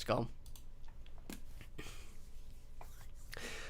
Let's go.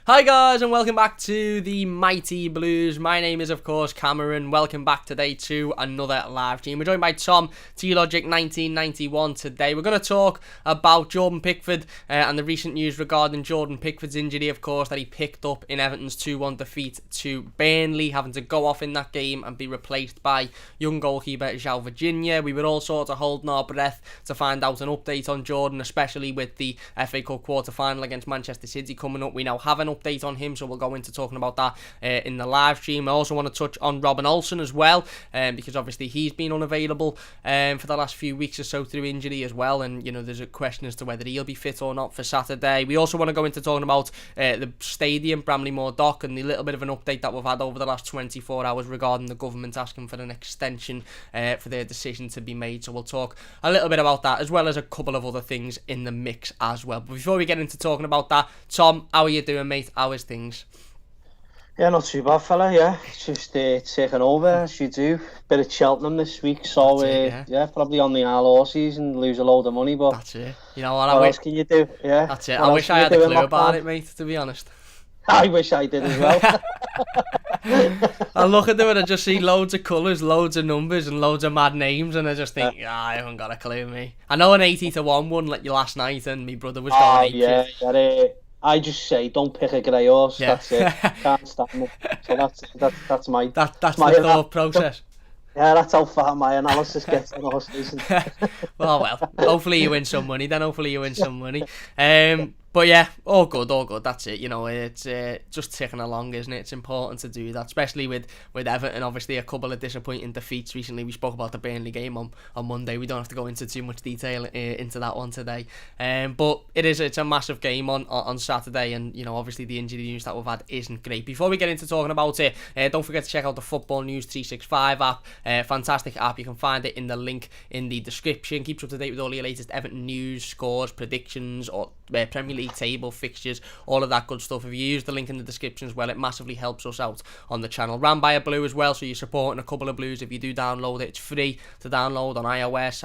Hi guys, and welcome back to the Mighty Blues. My name is, of course, Cameron. Welcome back today to another live stream. We're joined by Tom, T-Logic 1991 today. We're going to talk about Jordan Pickford and the recent news regarding Jordan Pickford's injury, of course, that he picked up in Everton's 2-1 defeat to Burnley, having to go off in that game and be replaced by young goalkeeper João Virginia. We were all sort of holding our breath to find out an update on Jordan, especially with the FA Cup quarter-final against Manchester City coming up. We now have an update on him, so we'll go into talking about that in the live stream. I also want to touch on Robin Olsen as well, because obviously he's been unavailable for the last few weeks or so through injury as well, and there's a question as to whether he'll be fit or not for Saturday. We also want to go into talking about the stadium, Bramley-Moore dock, and the little bit of an update that we've had over the last 24 hours regarding the government asking for an extension for their decision to be made. So we'll talk a little bit about that, as well as a couple of other things in the mix as well. But before we get into talking about that, Tom, how are you doing, mate? How is things? Yeah, not too bad, fella. Yeah, just taking over as you do. Bit of Cheltenham this week, so yeah, probably on the all season, lose a load of money, but that's it. You know what? What else can you do? Yeah, that's it. I wish I had a clue about it, mate. To be honest, I wish I did as well. I look at them and I just see loads of colours, loads of numbers, and loads of mad names, and I just think, I haven't got a clue, me. I know an 80-1 one like you last night, and my brother was going yeah. I just say, don't pick a grey horse. Yeah. That's it. Can't stand it. So that's my that's my thought process. Yeah, that's how far my analysis gets on horse racing. well, hopefully you win some money. But yeah, all good. That's it. It's just ticking along, isn't it? It's important to do that, especially with Everton. Obviously, a couple of disappointing defeats recently. We spoke about the Burnley game on Monday. We don't have to go into too much detail into that one today. But it's a massive game on Saturday, and obviously the injury news that we've had isn't great. Before we get into talking about it, don't forget to check out the Football News 365 app. Fantastic app. You can find it in the link in the description. Keeps you up to date with all your latest Everton news, scores, predictions, or Premier League table, fixtures, all of that good stuff. If you use the link in the description as well, it massively helps us out on the channel. Ran by a Blue as well, so you're supporting a couple of Blues. If you do download it, it's free to download on iOS,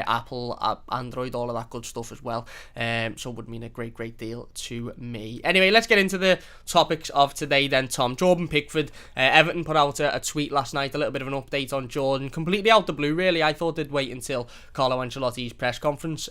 Apple, Android, all of that good stuff as well. So it would mean a great deal to me. Anyway, let's get into the topics of today then, Tom. Jordan Pickford. Everton put out a tweet last night, a little bit of an update on Jordan, completely out the blue really. I thought they'd wait until Carlo Ancelotti's press conference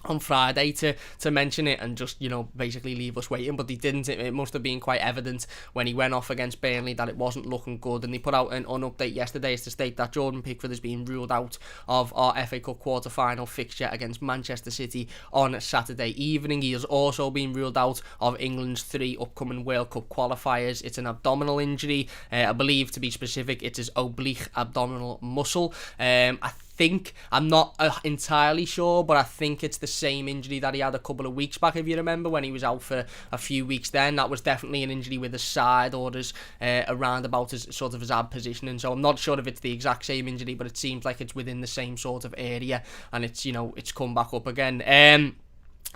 on Friday to mention it and just basically leave us waiting, but they didn't. It must have been quite evident when he went off against Burnley that it wasn't looking good, and they put out an update yesterday to state that Jordan Pickford has been ruled out of our FA Cup quarter-final fixture against Manchester City on Saturday evening. He has also been ruled out of England's 3 upcoming World Cup qualifiers. It's an abdominal injury, I believe to be specific it's his oblique abdominal muscle. I'm not entirely sure, but I think it's the same injury that he had a couple of weeks back, if you remember, when he was out for a few weeks then. That was definitely an injury with his side or his around about his sort of his ab positioning. So I'm not sure if it's the exact same injury, but it seems like it's within the same sort of area, and it's come back up again.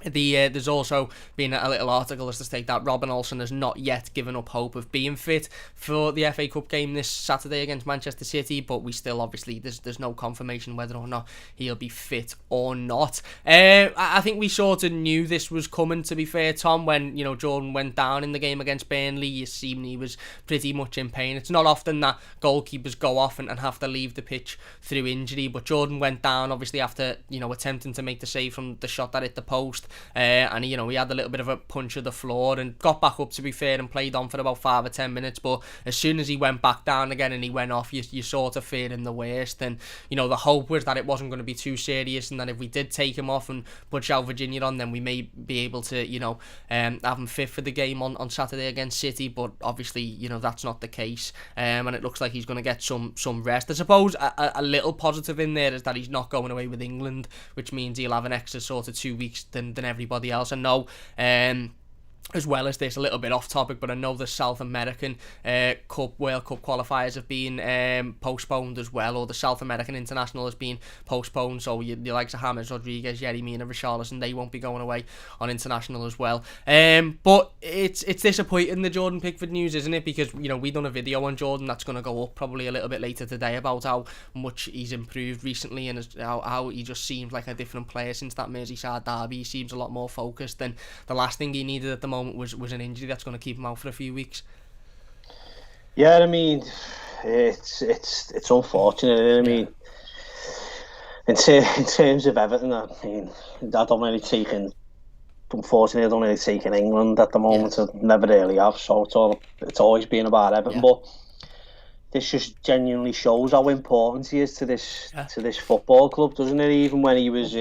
There's also been a little article as to state that Robin Olsen has not yet given up hope of being fit for the FA Cup game this Saturday against Manchester City, but we still obviously there's no confirmation whether or not he'll be fit or not. I think we sort of knew this was coming, to be fair, Tom, when Jordan went down in the game against Burnley. You seen he was pretty much in pain. It's not often that goalkeepers go off and have to leave the pitch through injury, but Jordan went down obviously after attempting to make the save from the shot that hit the post. And he had a little bit of a punch of the floor and got back up, to be fair, and played on for about 5 or 10 minutes. But as soon as he went back down again and he went off, you sort of fearing the worst. And the hope was that it wasn't going to be too serious, and that if we did take him off and put João Virginia on, then we may be able to have him fit for the game on Saturday against City. But obviously that's not the case, and it looks like he's going to get some rest. I suppose a little positive in there is that he's not going away with England, which means he'll have an extra sort of 2 weeks than everybody else. I know as well as this, a little bit off topic, but I know the South American World Cup qualifiers have been postponed as well, or the South American International has been postponed, so the likes of James Rodriguez, Yerry Mina, Richarlison, they won't be going away on international as well. But it's disappointing, the Jordan Pickford news, isn't it? Because, you know, we done a video on Jordan that's going to go up probably a little bit later today about how much he's improved recently, and how he just seems like a different player since that Merseyside derby. He seems a lot more focused, and the last thing he needed at the moment was an injury that's going to keep him out for a few weeks. Yeah, I mean, it's unfortunate. I mean, in terms of Everton, I mean, I don't really take in. Unfortunately, I don't really take in England at the moment. I never really have. So it's always been about Everton. But this just genuinely shows how important he is to this football club, doesn't it? Even when he was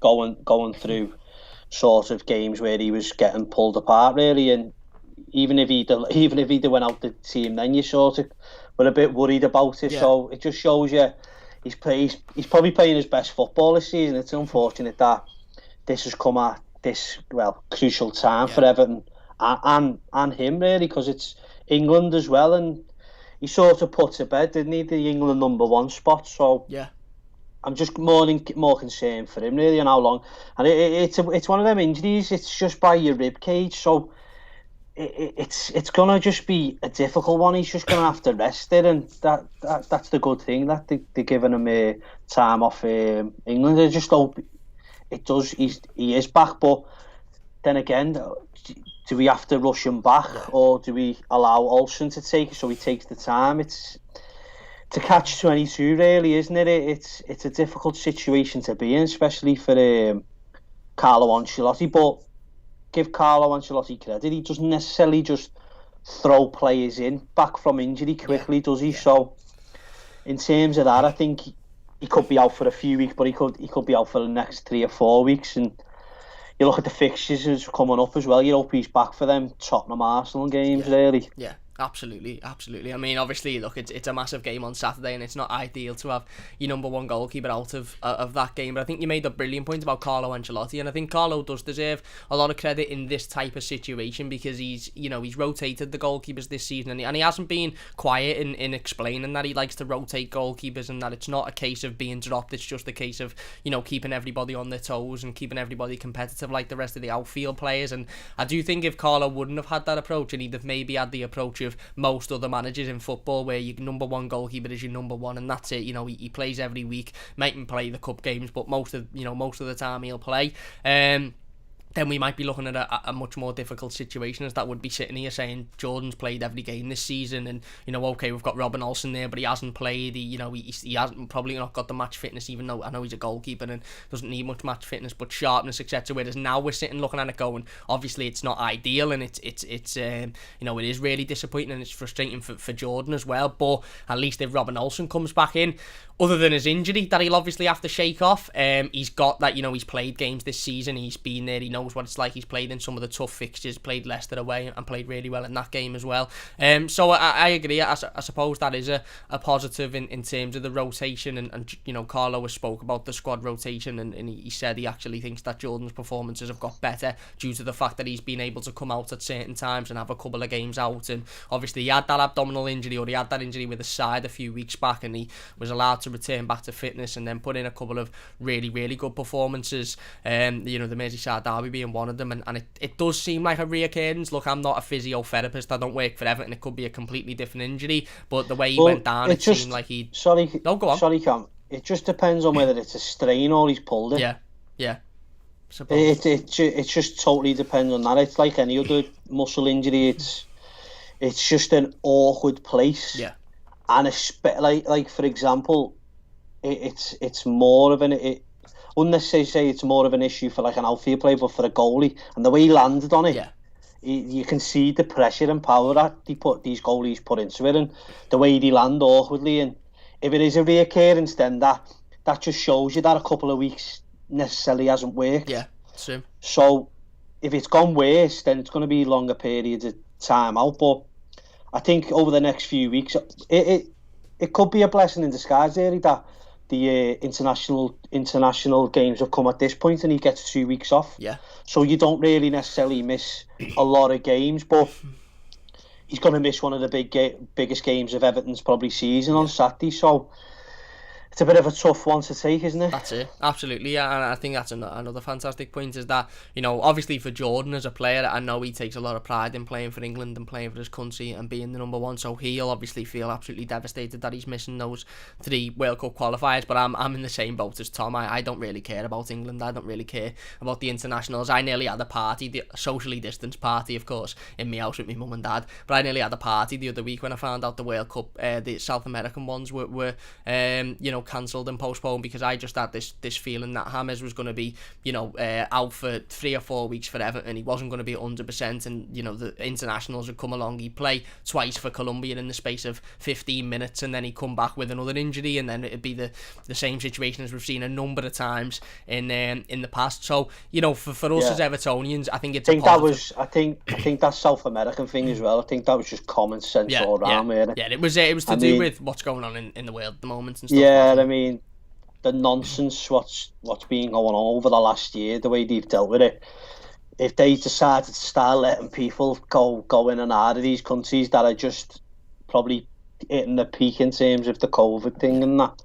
going through sort of games where he was getting pulled apart, really, and even if he went out the team, then you sort of were a bit worried about it. So it just shows you he's probably playing his best football this season. It's unfortunate that this has come at this crucial time for Everton and him, really, because it's England as well, and he sort of put to bed, didn't he, the England #1 spot. So I'm just more concerned for him, really, and how long. And it's one of them injuries. It's just by your rib cage, so it's gonna just be a difficult one. He's just gonna have to rest it, and that's the good thing that they're giving him time off England. I just hope it does. He is back, but then again, do we have to rush him back, or do we allow Olsen to take it so he takes the time? It's a catch-22, really, isn't it? It's a difficult situation to be in, especially for Carlo Ancelotti. But give Carlo Ancelotti credit; he doesn't necessarily just throw players in back from injury quickly, does he? So, in terms of that, I think he could be out for a few weeks, but he could be out for the next 3 or 4 weeks. And you look at the fixtures that's coming up as well. You hope he's back for them Tottenham Arsenal games, really. Yeah. Absolutely. I mean, obviously, look, it's a massive game on Saturday, and it's not ideal to have your #1 goalkeeper out of that game. But I think you made a brilliant point about Carlo Ancelotti, and I think Carlo does deserve a lot of credit in this type of situation, because he's rotated the goalkeepers this season, and he hasn't been quiet in explaining that he likes to rotate goalkeepers, and that it's not a case of being dropped. It's just a case of keeping everybody on their toes and keeping everybody competitive like the rest of the outfield players. And I do think if Carlo wouldn't have had that approach, and he'd have maybe had the approach of most other managers in football, where your #1 goalkeeper is your #1, and that's it. He plays every week, make him play the cup games, but most of the time he'll play. Then we might be looking at a much more difficult situation, as that would be sitting here saying Jordan's played every game this season, and okay, we've got Robin Olsen there, but he hasn't played. He hasn't probably not got the match fitness, even though I know he's a goalkeeper and doesn't need much match fitness, but sharpness, etc. Whereas now we're sitting looking at it going, obviously it's not ideal, and it's it is really disappointing, and it's frustrating for Jordan as well. But at least if Robin Olsen comes back in, other than his injury that he'll obviously have to shake off, he's got that. He's played games this season, he's been there, he knows what it's like. He's played in some of the tough fixtures, played Leicester away, and played really well in that game as well. So I agree. I suppose that is a positive in terms of the rotation, and Carlo has spoke about the squad rotation, and he said he actually thinks that Jordan's performances have got better due to the fact that he's been able to come out at certain times and have a couple of games out. And obviously he had that abdominal injury, or he had that injury with his side a few weeks back, and he was allowed to return back to fitness and then put in a couple of really, really good performances. The Merseyside derby being one of them, and it does seem like a reoccurrence. Look, I'm not a physiotherapist, I don't work for Everton, it could be a completely different injury, but the way he went down, it seemed like he... No, go on. Sorry, Cam. It just depends on whether it's a strain or he's pulled it. Yeah. It just totally depends on that. It's like any other muscle injury. It's just an awkward place. Yeah. And like for example, it's more of an... wouldn't necessarily say it's more of an issue for like an outfield player, but for a goalie, and the way he landed on it, you can see the pressure and power that these goalies put into it, and the way they land awkwardly. And if it is a reoccurrence, then that just shows you that a couple of weeks necessarily hasn't worked. Yeah, true. So if it's gone worse, then it's going to be longer periods of time out. But I think over the next few weeks, it could be a blessing in disguise, really, that international games have come at this point, and he gets 2 weeks off. Yeah. So you don't really necessarily miss a lot of games, but he's going to miss one of the biggest games of Everton's probably season on Saturday. So it's a bit of a tough one to take, isn't it? That's it, absolutely, yeah. And I think that's another fantastic point, is that, you know, obviously for Jordan as a player, I know he takes a lot of pride in playing for England and playing for his country and being the number one, so he'll obviously feel absolutely devastated that he's missing those 3 World Cup qualifiers. But I'm in the same boat as Tom. I don't really care about England. I don't really care about the internationals. I nearly had a party, the socially distanced party, of course, in my house with my mum and dad, but I nearly had a party the other week when I found out the World Cup, the South American ones were you know, cancelled and postponed, because I just had this feeling that James was going to be, you know, out for 3 or 4 weeks for Everton. He wasn't going to be 100%, and, you know, the internationals would come along. He'd play twice for Colombia in the space of 15 minutes, and then he'd come back with another injury, and then it'd be the same situation as we've seen a number of times in the past. So, you know, for us as Evertonians, I think it's I think that South American thing as well. I think that was just common sense all around, really. Yeah, it was to do with what's going on in the world at the moment and stuff. Yeah, I mean, the nonsense what's been going on over the last year, the way they've dealt with it. If they decided to start letting people go in and out of these countries that are just probably hitting the peak in terms of the COVID thing and that,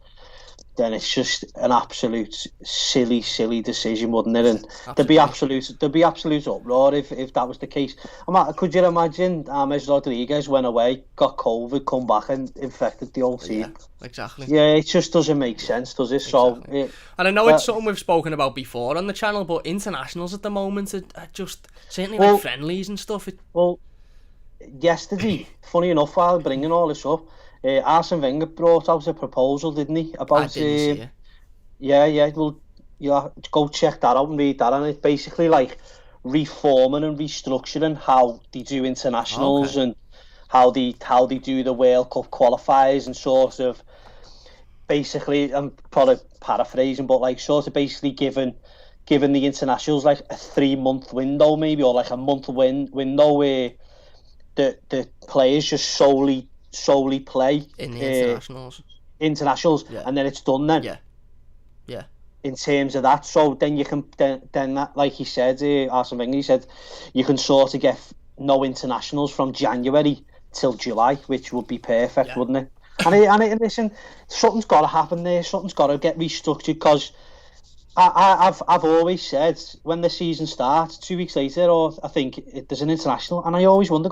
then it's just an absolute silly decision, wouldn't it? And there'd be absolute uproar if that was the case. Could you imagine James Rodriguez went away, got COVID, come back and infected the whole team? Yeah, exactly. Yeah, it just doesn't make sense, does it? Exactly. So, and I know it's something we've spoken about before on the channel, but internationals at the moment are just certainly like friendlies and stuff. Yesterday, funny enough, while bringing all this up, Arsene Wenger brought out a proposal, didn't he? About I didn't see it. Yeah. Well, go check that out and read that, and it's basically like reforming and restructuring how they do internationals and how they do the World Cup qualifiers, and sort of basically, I'm probably paraphrasing, but like sort of basically giving the internationals like a 3-month window, maybe, or like a month window where the players just solely play in the internationals, and then it's done then. Yeah. In terms of that, so then you can then that, like he said, Arsene Wenger, he said you can sort of get no internationals from January till July, which would be perfect, wouldn't it? And listen, something's got to happen there. Something's got to get restructured, because I've always said when the season starts 2 weeks later, or I think there's an international, and I always wonder,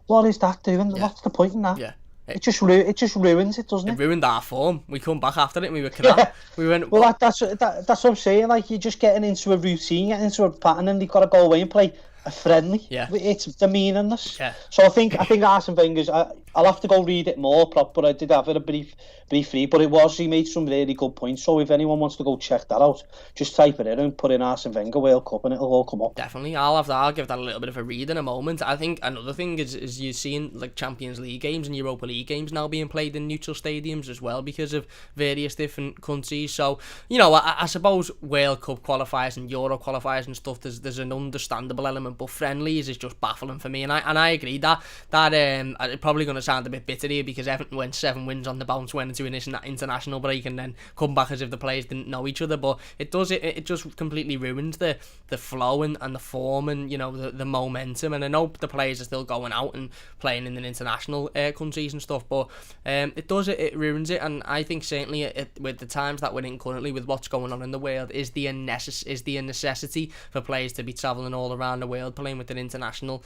what is that doing? Yeah. What's the point in that? Yeah. It just ruins it, doesn't it? It ruined our form. We come back after it and we were crap. Yeah. We went. Well, that's what I'm saying. Like, you're just getting into a routine, getting into a pattern, and you've got to go away and play a friendly. Yeah. It's demeaningless. Yeah. So I think Arsene Wenger's. I'll have to go read it more, but I did have it a brief read. But he made some really good points. So if anyone wants to go check that out, just type it in and put in Arsene Wenger World Cup, and it'll all come up. Definitely, I'll give that a little bit of a read in a moment. I think another thing is you're seeing like Champions League games and Europa League games now being played in neutral stadiums as well, because of various different countries. So, you know, I suppose World Cup qualifiers and Euro qualifiers and stuff, there's an understandable element, but friendlies is just baffling for me, and I agree that it's probably going to sound a bit bitter here, because Everton went 7 wins on the bounce, went into an international break, and then come back as if the players didn't know each other. But it just completely ruins the flow and the form, and, you know, the momentum. And I know the players are still going out and playing in the international countries and stuff, but it ruins it. And I think certainly with the times that we're in currently, with what's going on in the world, is the necessity for players to be travelling all around the world playing with an international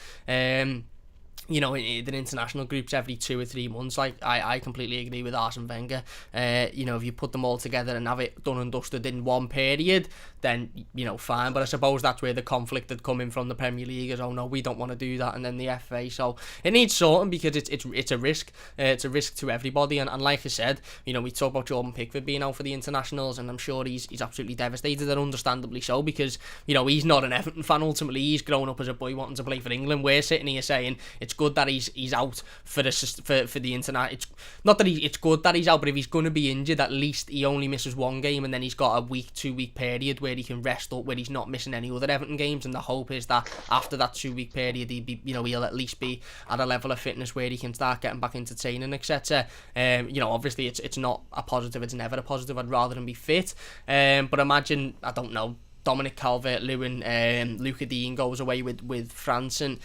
you know, in international groups every 2 or 3 months. Like, I completely agree with Arsene Wenger. You know, if you put them all together and have it done and dusted in one period, then, you know, fine. But I suppose that's where the conflict had come in from the Premier League, is, oh no, we don't want to do that, and then the FA. So it needs sorting, because it's a risk. It's a risk to everybody. And like I said, you know, we talk about Jordan Pickford being out for the internationals, and I'm sure he's absolutely devastated, and understandably so, because, you know, he's not an Everton fan ultimately. He's grown up as a boy wanting to play for England. We're sitting here saying it's good that he's out for the internet. It's not that it's good that he's out, but if he's going to be injured, at least he only misses one game, and then he's got a 2 week period where where he can rest up, where he's not missing any other Everton games, and the hope is that after that 2-week period, he'll at least be at a level of fitness where he can start getting back into training, etc. Obviously it's not a positive, it's never a positive. I'd rather him be fit, but imagine, I don't know, Dominic Calvert-Lewin, Luca Dean goes away with France, and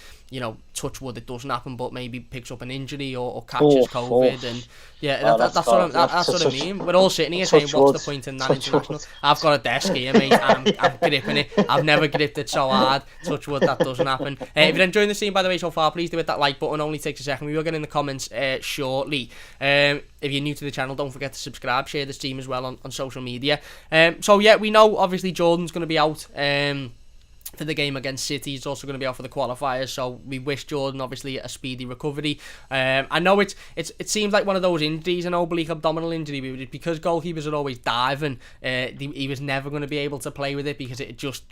touch wood, it doesn't happen, but maybe picks up an injury or catches COVID, and that's what I mean. We're all sitting here saying, what's the point in that international? I've got a desk here, mate. I'm gripping it. I've never gripped it so hard. Touch wood, that doesn't happen. If you're enjoying the scene, by the way, so far, please do hit that like button. Only takes a second. We will get in the comments shortly. If you're new to the channel, don't forget to subscribe, share the stream as well on social media. We know obviously Jordan's going to be out for the game against City. He's also going to be out for the qualifiers, so we wish Jordan obviously a speedy recovery. I know it seems like one of those injuries, an oblique abdominal injury, because goalkeepers are always diving. He was never going to be able to play with it because it just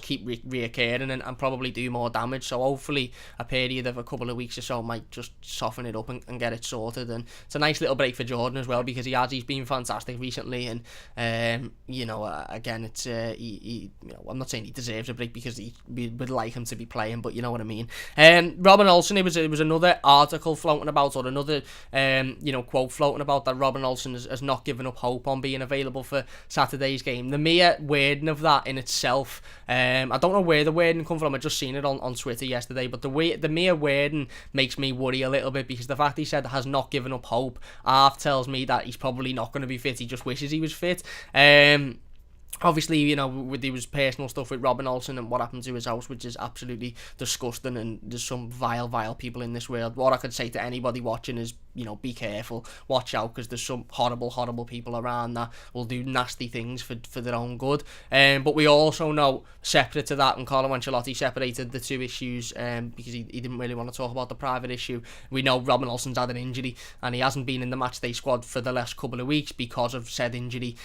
keep reoccurring and probably do more damage. So hopefully a period of a couple of weeks or so might just soften it up and get it sorted. And it's a nice little break for Jordan as well, because he's been fantastic recently. And again, it's I'm not saying he deserves a break, because we would like him to be playing, but you know what I mean. Robin Olsen, it was another article floating about, or another quote floating about, that Robin Olsen has not given up hope on being available for Saturday's game. The mere wording of that in itself, I don't know where the wording come from. I just seen it on Twitter yesterday, but the mere wording makes me worry a little bit, because the fact he said has not given up hope tells me that he's probably not going to be fit. He just wishes he was fit. Obviously, there was personal stuff with Robin Olsen and what happened to his house, which is absolutely disgusting, and there's some vile people in this world. What I could say to anybody watching is, be careful, watch out, because there's some horrible people around that will do nasty things for their own good. But we also know, separate to that, and Carlo Ancelotti separated the two issues because he didn't really want to talk about the private issue. We know Robin Olsen's had an injury, and he hasn't been in the matchday squad for the last couple of weeks because of said injury.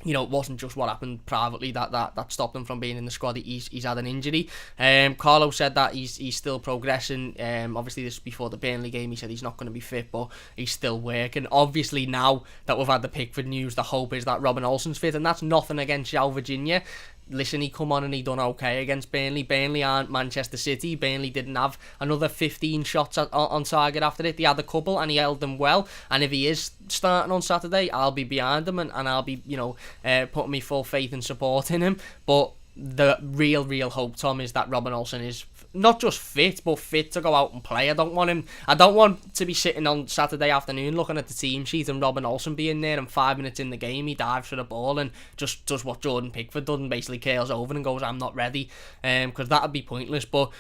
It wasn't just what happened privately that stopped him from being in the squad. He's had an injury. Carlo said that he's still progressing. Obviously, this is before the Burnley game. He said he's not going to be fit, but he's still working. Obviously, now that we've had the Pickford news, the hope is that Robin Olsen's fit, and that's nothing against João Virginia. Listen, he come on and he done okay against Burnley. Burnley aren't Manchester City. Burnley didn't have another 15 shots on target after it. They had a couple and he held them well. And if he is starting on Saturday, I'll be behind him and I'll be, putting my full faith and support in him. But the real hope, Tom, is that Robin Olsen is not just fit, but fit to go out and play. I don't want to be sitting on Saturday afternoon looking at the team sheet and Robin Olsen being there, and 5 minutes in the game he dives for the ball and just does what Jordan Pickford does and basically curls over and goes, I'm not ready, because that would be pointless. But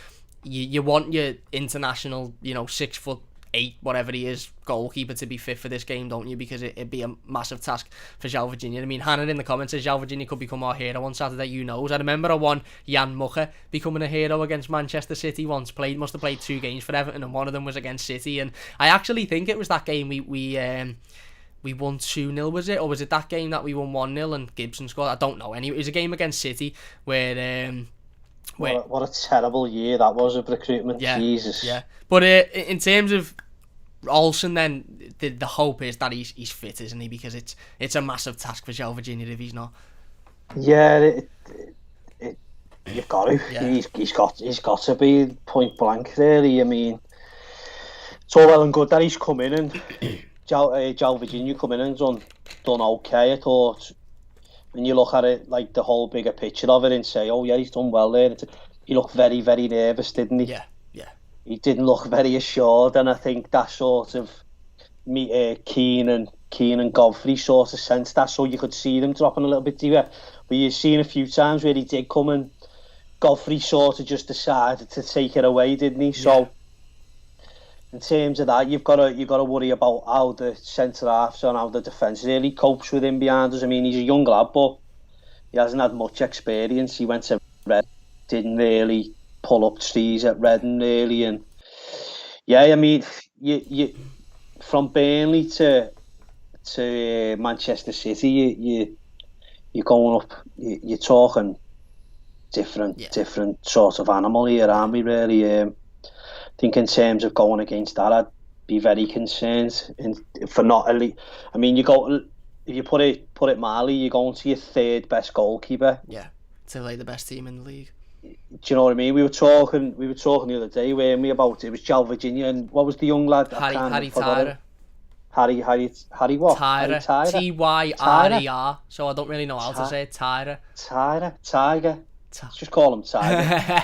you want your international 6'8", whatever he is, goalkeeper to be fit for this game, don't you? Because it'd be a massive task for João Virginia. I mean, Hannah in the comments says João Virginia could become our hero on Saturday. You knows. I remember I won Jan Mucha becoming a hero against Manchester City once. Must have played 2 games for Everton, and one of them was against City. And I actually think it was that game we won 2-0, was it? Or was it that game that we won 1-0 and Gibson scored? I don't know. Anyway, it was a game against City where what a terrible year that was of recruitment. Yeah, Jesus. Yeah. But in terms of Olsen, then the hope is that he's fit, isn't he? Because it's a massive task for João Virginia if he's not. Yeah, you've got to. Yeah. He's got to be point blank. Really, I mean, it's all well and good that he's come in and João Virginia come in and done okay. I thought when you look at it, like the whole bigger picture of it, and say, oh yeah, he's done well there. He looked very nervous, didn't he? Yeah. He didn't look very assured, and I think that sort of Keane and Godfrey sort of sensed that, so you could see them dropping a little bit deeper. But you've seen a few times where he did come and Godfrey sort of just decided to take it away, didn't he? Yeah. So in terms of that, you've got to worry about how the centre halves and how the defence really copes with him behind us. I mean, he's a young lad, but he hasn't had much experience. He went to Red, didn't really pull up trees at Reading really, and yeah, I mean, you from Burnley to Manchester City, you're going up, you're talking different sort of animal here, aren't we? Really, I think in terms of going against that, I'd be very concerned for not at least. I mean, you go if you put it mildly, you're going to your third best goalkeeper. Yeah, to play the best team in the league. Do you know what I mean? We were talking the other day, weren't we, about it was Joe Virginia and what was the young lad? Harry Tyrer. Harry what? Tyrer. Tyrer. So I don't really know how to say it. Tyrer. Tiger. Let's just call him Tiger.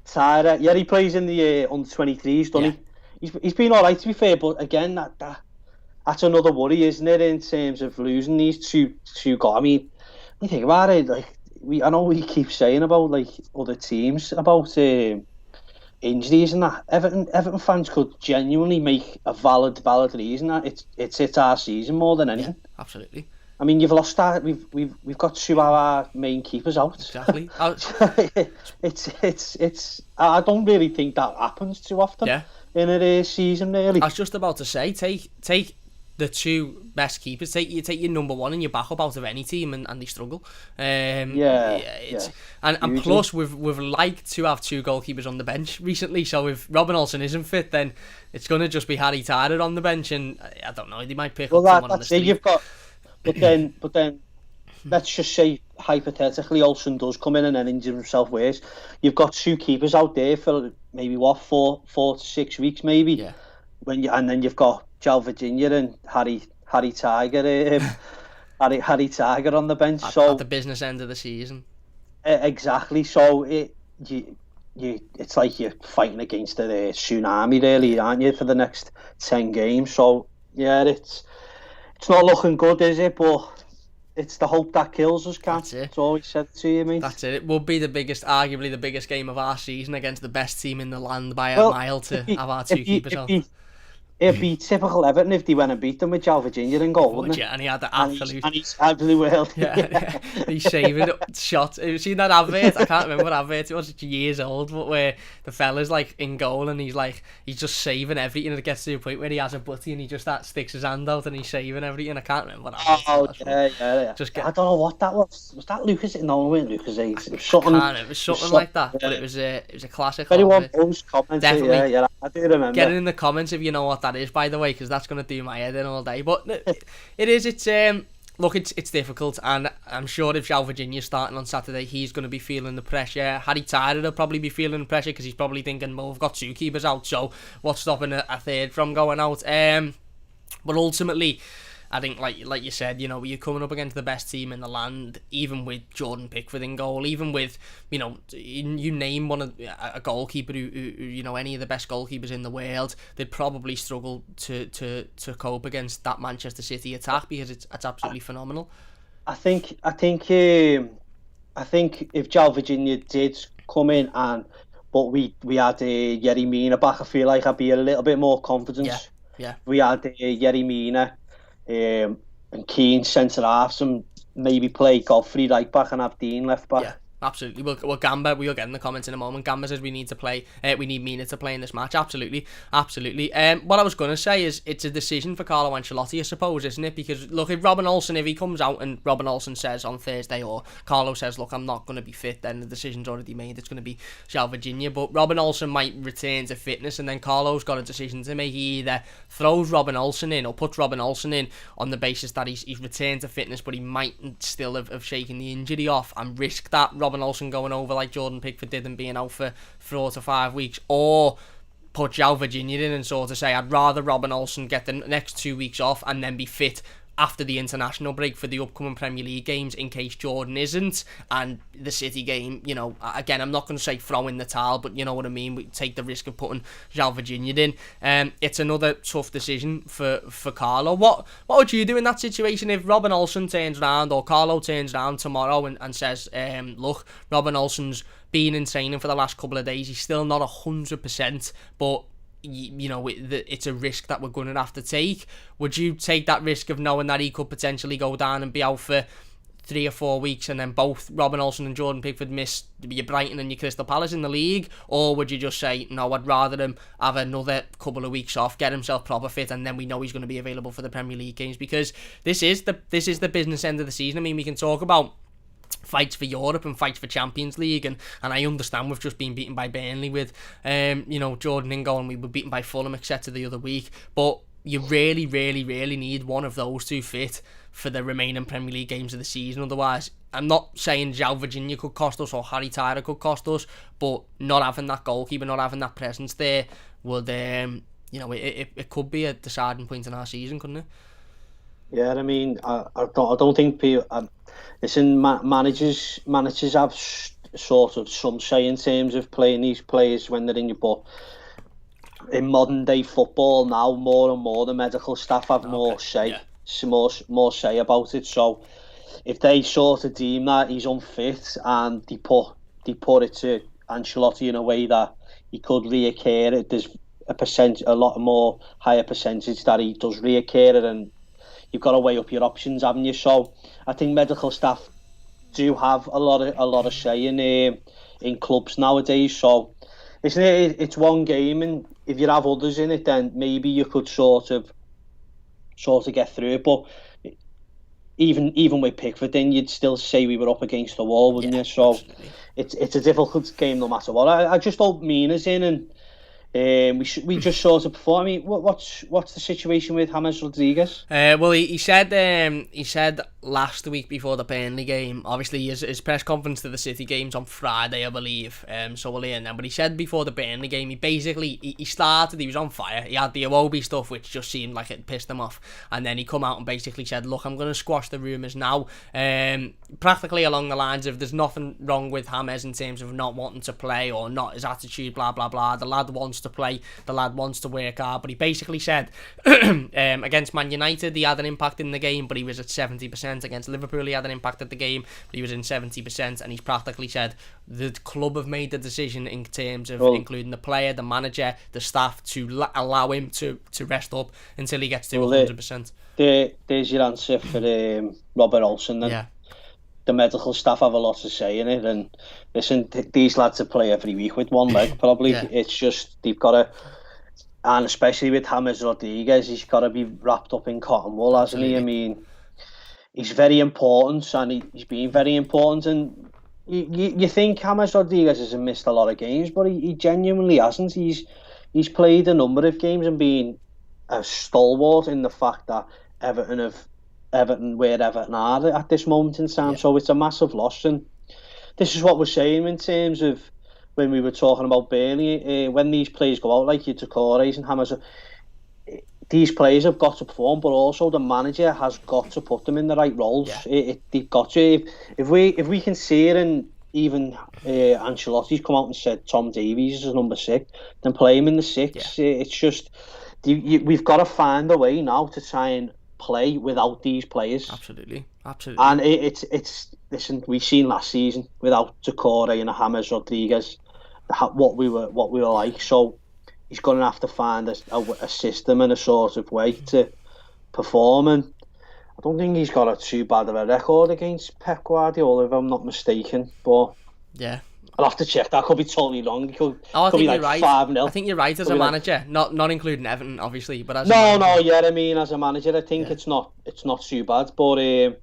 Tyrer. Yeah, he plays in the under 23s, doesn't he? He's been all right, to be fair, but again, that's another worry, isn't it, in terms of losing these two guys? I mean, when you think about it, like I know we keep saying about like other teams about injuries and that. Everton fans could genuinely make a valid reason that it's our season more than anything. Yeah, absolutely. I mean, you've lost that. We've got two of our main keepers out. Exactly. It's. I don't really think that happens too often. Yeah. In a season, really. I was just about to say, take the two best keepers. Take your number one and your backup out of any team, and they struggle. And plus we've liked to have two goalkeepers on the bench recently. So if Robin Olsen isn't fit, then it's gonna just be Harry Tyrer on the bench, and I don't know. They might pick up someone on the street. You've got, but then. Let's just say hypothetically Olsen does come in and then injure himself worse. You've got two keepers out there for maybe 4 to 6 weeks maybe. Yeah. And then you've got Joe Virginia and Harry Tiger, Harry Tiger on the bench. At the business end of the season. Exactly. So it's like you're fighting against a tsunami, really, aren't you, for the next 10 games? So yeah, it's not looking good, is it? But it's the hope that kills us, Kat. It's always said to you, mate. That's it. It will be arguably the biggest game of our season against the best team in the land by a mile to have our two keepers out. It'd be typical Everton if they went and beat them with Joe Virginia in goal, wouldn't it? Yeah, and he had the absolute... And he's absolutely world. Yeah. He's saving shot. Have you seen that advert? I can't remember what advert it was. It's years old, but where the fella's like in goal and he's just saving everything, and it gets to a point where he has a butty and he just sticks his hand out and he's saving everything. I can't remember what advert it was. Yeah. I don't know what that was. Was that Lucas? No, it wasn't Lucas. It was something like that, but it was a classic. Anyone post comments? Definitely. Yeah, I do remember. Get it in the comments if you know what that is, by the way, because that's going to do my head in all day. But it's difficult, and I'm sure if João Virginia's starting on Saturday, he's going to be feeling the pressure. Harry Tyrer will probably be feeling the pressure because he's probably thinking, well, we've got two keepers out, so what's stopping a third from going out? But ultimately, I think, like you said, you're coming up against the best team in the land, even with Jordan Pickford in goal, even with, you name a goalkeeper who any of the best goalkeepers in the world, they'd probably struggle to cope against that Manchester City attack because it's absolutely phenomenal. I think if João Virginia did come in but we had Yerry Mina back, I feel like I'd be a little bit more confident. Yeah. We had Yerry Mina. And Keane centre halves and maybe play Godfrey right back and have Dean left back. Yeah, absolutely. Well, Gamba, we'll get in the comments in a moment. Gamba says we need Mina to play in this match. Absolutely. What I was going to say is it's a decision for Carlo Ancelotti, I suppose, isn't it? Because look, if he comes out and Robin Olsen says on Thursday, or Carlo says, look, I'm not going to be fit, then the decision's already made. It's going to be João Virginia. But Robin Olsen might return to fitness, and then Carlo's got a decision to make. He either throws Robin Olsen in or puts Robin Olsen in on the basis that he's returned to fitness, but he might still have shaken the injury off and risk that Robin Olsen going over like Jordan Pickford did and being out for 4 to 5 weeks, or put João Virginia in and sort of say, I'd rather Robin Olsen get the next 2 weeks off and then be fit after the international break for the upcoming Premier League games in case Jordan isn't, and the City game, again, I'm not going to say throw in the towel, but you know what I mean, we take the risk of putting João Virginia in. It's another tough decision for Carlo. What would you do in that situation if Robin Olsen turns around, or Carlo turns around tomorrow and says, look, Robin Olsen's been in training for the last couple of days, he's still not 100%, but it's a risk that we're going to have to take. Would you take that risk of knowing that he could potentially go down and be out for 3 or 4 weeks, and then both Robin Olsen and Jordan Pickford miss your Brighton and your Crystal Palace in the league? Or would you just say, no, I'd rather him have another couple of weeks off, get himself proper fit, and then we know he's going to be available for the Premier League games? Because this is the business end of the season. I mean, we can talk about fights for Europe and fights for Champions League, and I understand we've just been beaten by Burnley with Jordan in goal, and we were beaten by Fulham etc. the other week, but you really, really, really need one of those two fit for the remaining Premier League games of the season. Otherwise, I'm not saying João Virginia could cost us or Harry Tyler could cost us, but not having that goalkeeper, not having that presence there would, it could be a deciding point in our season, couldn't it? Yeah, I mean, I don't think people. Listen, managers have sort of some say in terms of playing these players when they're in your book. In modern day football now, more and more the medical staff have more say, more say about it. So if they sort of deem that he's unfit and they put it to Ancelotti in a way that he could reoccur, there's a lot more higher percentage that he does reoccur, and you've got to weigh up your options, haven't you? So I think medical staff do have a lot of say in clubs nowadays. So it's one game, and if you have others in it, then maybe you could sort of get through it. But even with Pickford, then you'd still say we were up against the wall, wouldn't you? So absolutely. It's a difficult game no matter what. I just hope Mina's in, and we just sort of perform. I mean, what's the situation with James Rodriguez? Well, he said last week before the Burnley game. Obviously, his press conference to the City game's on Friday, I believe. So we'll hear then. But he said before the Burnley game, he started. He was on fire. He had the Iwobi stuff, which just seemed like it pissed him off. And then he come out and basically said, "Look, I'm going to squash the rumours now." Practically along the lines of, "There's nothing wrong with James in terms of not wanting to play or not his attitude, blah blah blah. The lad wants to play, the lad wants to work hard." But he basically said against Man United he had an impact in the game, but he was at 70%. Against Liverpool he had an impact at the game, but he was in 70%. And he's practically said the club have made the decision in terms of including the player, the manager, the staff, to allow him to rest up until he gets to 100%. There's your answer for Robert Olsen then. Yeah. The medical staff have a lot to say in it, and listen, these lads to play every week with one leg probably. Yeah. It's just they've got to, and especially with James Rodriguez, he's got to be wrapped up in cotton wool, hasn't he? I mean, he's very important, and he's been very important, and you think James Rodriguez hasn't missed a lot of games, but he genuinely hasn't. He's played a number of games and been a stalwart in the fact that Everton are at this moment in time. Yeah. So it's a massive loss, and this is what we're saying in terms of when we were talking about Burnley, when these players go out like your Tokores and James, these players have got to perform, but also the manager has got to put them in the right roles. Yeah. They've got to. If we can see it, and even Ancelotti's come out and said Tom Davies is number 6, then play him in the 6. Yeah. It's just we've got to find a way now to try and play without these players. Absolutely. And it's listen, we've seen last season without Doucouré and James Rodriguez what we were like. So he's going to have to find a system and a sort of way to perform. And I don't think he's got too bad of a record against Pep Guardiola, if I'm not mistaken. But yeah, I'll have to check. That could be totally wrong. It could be like right. 5-0. I think you're right as a manager, not including Everton, obviously, but as I mean, as a manager, I think it's not too bad. But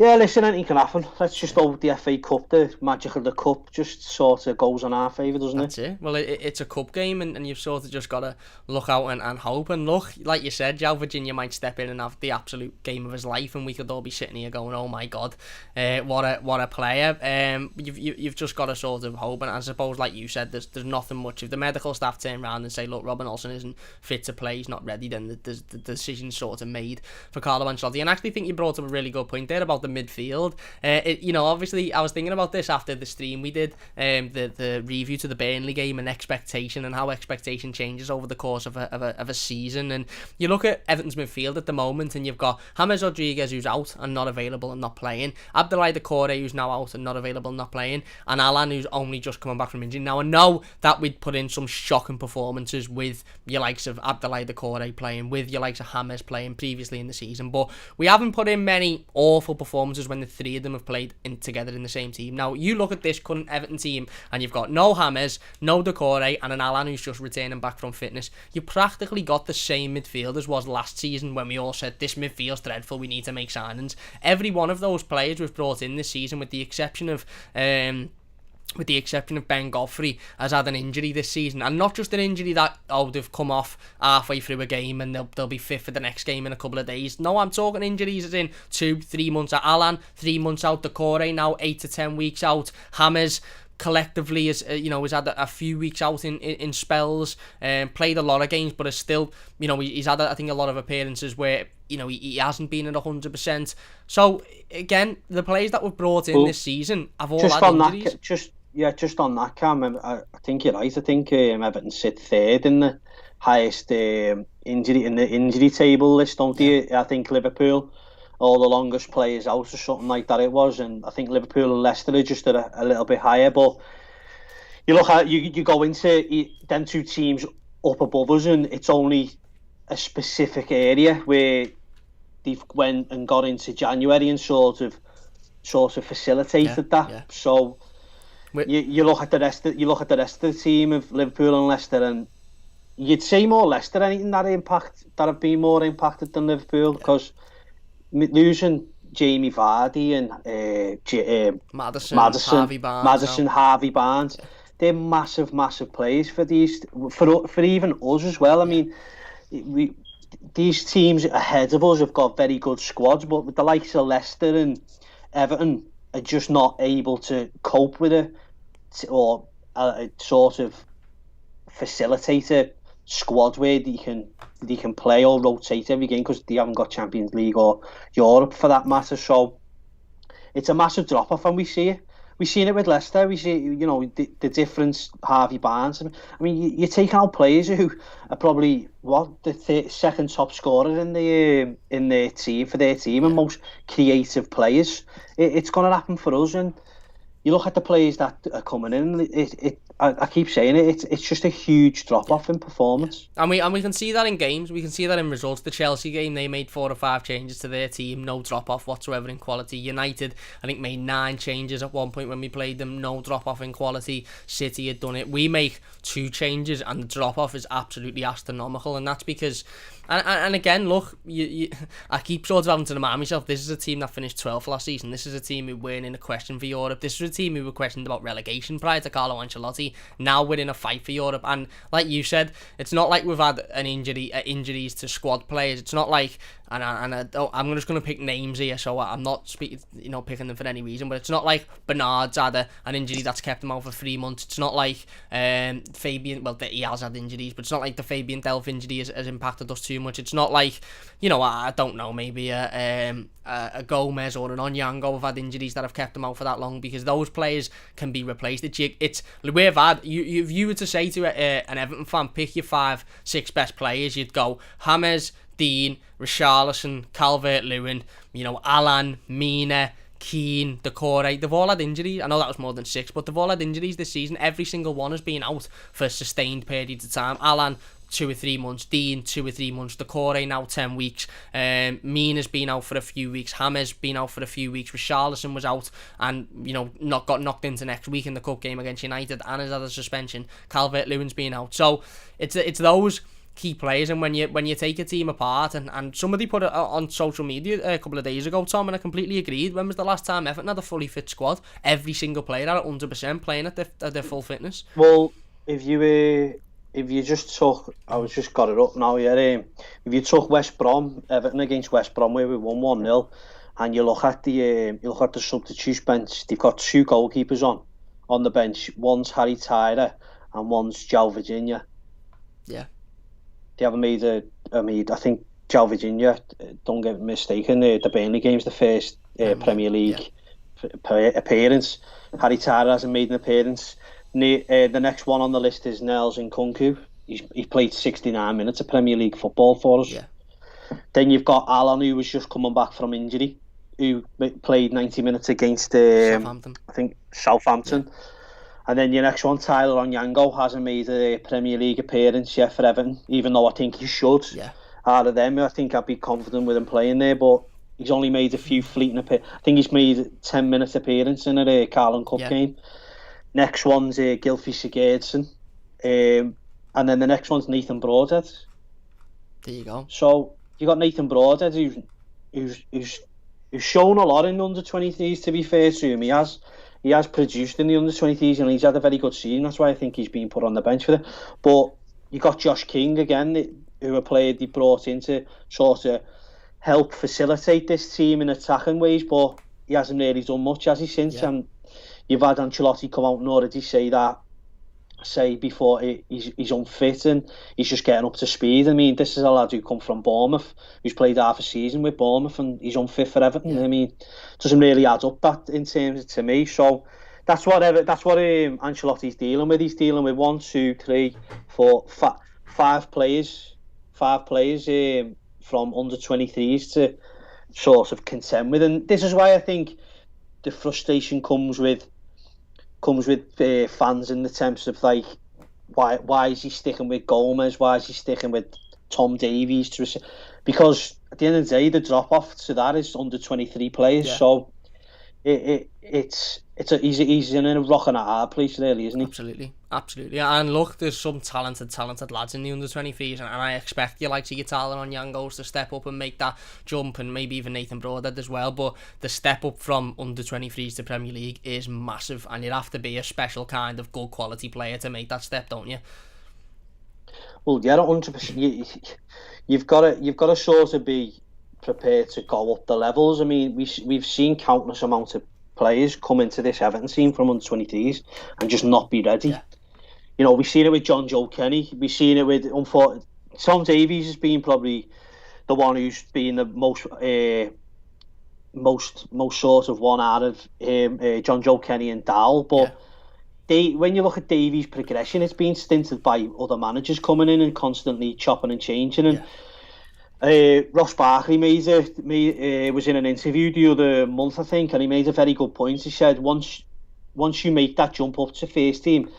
yeah, listen, anything can happen. Let's just hope the FA Cup, the magic of the cup, just sort of goes in our favour, doesn't it? That's it. Well, it's a cup game, and you've sort of just got to look out and hope. And look, like you said, João Virginia might step in and have the absolute game of his life, and we could all be sitting here going, "Oh my God, what a player!" You've just got to sort of hope. And I suppose, like you said, there's nothing much. If the medical staff turn around and say, "Look, Robin Olsen isn't fit to play, he's not ready," then the decision's sort of made for Carlo Ancelotti. And I actually think you brought up a really good point there about the midfield. Obviously I was thinking about this after the stream we did, the review to the Burnley game, and expectation, and how expectation changes over the course of a season. And you look at Everton's midfield at the moment, and you've got James Rodriguez, who's out and not available and not playing, Abdoulaye Doucouré, who's now out and not available and not playing, and Alan, who's only just coming back from injury. Now I know that we'd put in some shocking performances with your likes of Abdoulaye Doucouré playing, with your likes of James playing previously in the season, but we haven't put in many awful performances when the three of them have played together in the same team. Now you look at this current Everton team, and you've got no James, no Doucouré, and an Alan who's just returning back from fitness. You practically got the same midfield as was last season, when we all said this midfield's dreadful, we need to make signings. Every one of those players was brought in this season, with the exception of with the exception of Ben Godfrey, has had an injury this season, and not just an injury that they've come off halfway through a game and they'll be fit for the next game in a couple of days. No, I'm talking injuries as in 2-3 months out. Alan, 3 months out. Decore now 8 to 10 weeks out. Hammers collectively has had a few weeks out in spells, played a lot of games, but is still, he's had I think a lot of appearances where he hasn't been at 100%. So again, the players that were brought in this season have all had injuries. Just on that, Cam, I think you're right. I think Everton sit third in the highest injury table list, don't you? I think Liverpool, all the longest players out or something like that it was, and I think Liverpool and Leicester are just a little bit higher. But you look at you go into them two teams up above us, and it's only a specific area where they've went and got into January and sort of facilitated that. Yeah. So. You look at the rest of the team of Liverpool and Leicester, and you'd say more Leicester anything that have been more impacted than Liverpool, because losing Jamie Vardy and Maddison, Harvey Barnes, they're massive players for even us as well. I mean, these teams ahead of us have got very good squads, but with the likes of Leicester and Everton are just not able to cope with it, or sort of facilitate a squad where they can play or rotate every game, because they haven't got Champions League or Europe for that matter. So it's a massive drop off, and we see it. We've seen it with Leicester. We see, the difference. Harvey Barnes. I mean, you're taking out players who are probably the second top scorer in their team for their team, and most creative players. It's going to happen for us, and you look at the players that are coming in. I keep saying it. It's just a huge drop off in performance, and we can see that in games. We can see that in results. The Chelsea game, they made 4 or 5 changes to their team, no drop off whatsoever in quality. United, I think, made 9 changes at one point when we played them, no drop off in quality. City had done it. We make 2 changes, and the drop off is absolutely astronomical, and that's because. And again, look, I keep sort of having to remind myself, this is a team that finished 12th last season. This is a team who weren't in a question for Europe. This is a team who were questioned about relegation prior to Carlo Ancelotti. Now we're in a fight for Europe. And like you said, it's not like we've had injuries to squad players. It's not like, I'm just going to pick names here, so I'm not picking them for any reason, but it's not like Bernard's had an injury that's kept him out for 3 months. It's not like Fabian, he has had injuries, but it's not like the Fabian Delph injury has impacted us too much. It's not like, I don't know, maybe a Gomez or an Onyango have had injuries that have kept them out for that long, because those players can be replaced. We've had, if you were to say to an Everton fan, pick your 5-6 best players, you'd go James, Dean, Richarlison, Calvert-Lewin, Alan, Mina, Keane, Decore. They've all had injuries. I know that was more than 6, but they've all had injuries this season. Every single one has been out for sustained periods of time. Alan, 2 or 3 months. Dean, 2 or 3 months. Decore now 10 weeks. Mina's been out for a few weeks. James been out for a few weeks. Richarlison was out and got knocked into next week in the cup game against United and has had a suspension. Calvert-Lewin's been out. So it's those key players, and when you take a team apart, and somebody put it on social media a couple of days ago, Tom, and I completely agreed. When was the last time Everton had a fully fit squad? Every single player at 100% playing at their full fitness. Well, if you just took, I was just got it up now, if you took West Brom, Everton against West Brom, where we won 1-0, and you look at the substitute bench, they've got 2 goalkeepers on the bench. One's Harry Tyler and one's João Virginia. Yeah. They haven't I think João Virginia, don't get mistaken, the Burnley game's the first Premier League appearance. Harry Tyler hasn't made an appearance. The next one on the list is Nelson Nkunku. He's played 69 minutes of Premier League football for us. Yeah. Then you've got Alan, who was just coming back from injury, who played 90 minutes against Southampton. I think Southampton. Yeah. And then your next one, Tyler Onyango, hasn't made a Premier League appearance yet for Everton, even though I think he should. Yeah. Out of them, I think I'd be confident with him playing there, but he's only made a few fleeting appearances. I think he's made a 10-minute appearance in a Carling Cup game. Next one's Gylfi Sigurdsson. And then the next one's Nathan Broadhead. There you go. So you got Nathan Broadhead, who's shown a lot in under 23s, to be fair to him. He has. he has produced in the under-23s and he's had a very good season. That's why I think he's been put on the bench for it. But you got Josh King again, who a player they brought in to sort of help facilitate this team in attacking ways, but he hasn't really done much, has he, since? Yeah. And you've had Ancelotti come out and already say before he's unfit and he's just getting up to speed. I mean, this is a lad who come from Bournemouth, who's played half a season with Bournemouth, and he's unfit for Everton. Yeah. I mean, doesn't really add up that in terms to me. So that's what Ancelotti's dealing with. He's dealing with 1, 2, 3, 4, 5 players, from under 23s to sort of contend with, and this is why I think the frustration comes with fans in the terms of like, why is he sticking with Gomez? Why is he sticking with Tom Davies? Because at the end of the day, the drop off to that is under 23 players. Yeah. So he's in a rock and a hard place, really, isn't he? Absolutely. And look, there's some talented lads in the under 23s, and I expect you like Sigitala on Yangos to step up and make that jump, and maybe even Nathan Broadhead as well. But the step up from under 23s to Premier League is massive, and you'd have to be a special kind of good quality player to make that step, don't you? Well, yeah, 100%. You've got to sort of be prepared to go up the levels. I mean, we've seen countless amounts of players come into this Everton team from under 23s and just not be ready. Yeah. You know, we've seen it with John Joe Kenny. We've seen it with, unfortunately, Tom Davies has been probably the one who's been the most sort of one out of John Joe Kenny and Dowell. But when you look at Davies' progression, it's been stinted by other managers coming in and constantly chopping and changing. And Ross Barkley was in an interview the other month, I think, and he made a very good point. He said once you make that jump up to first team,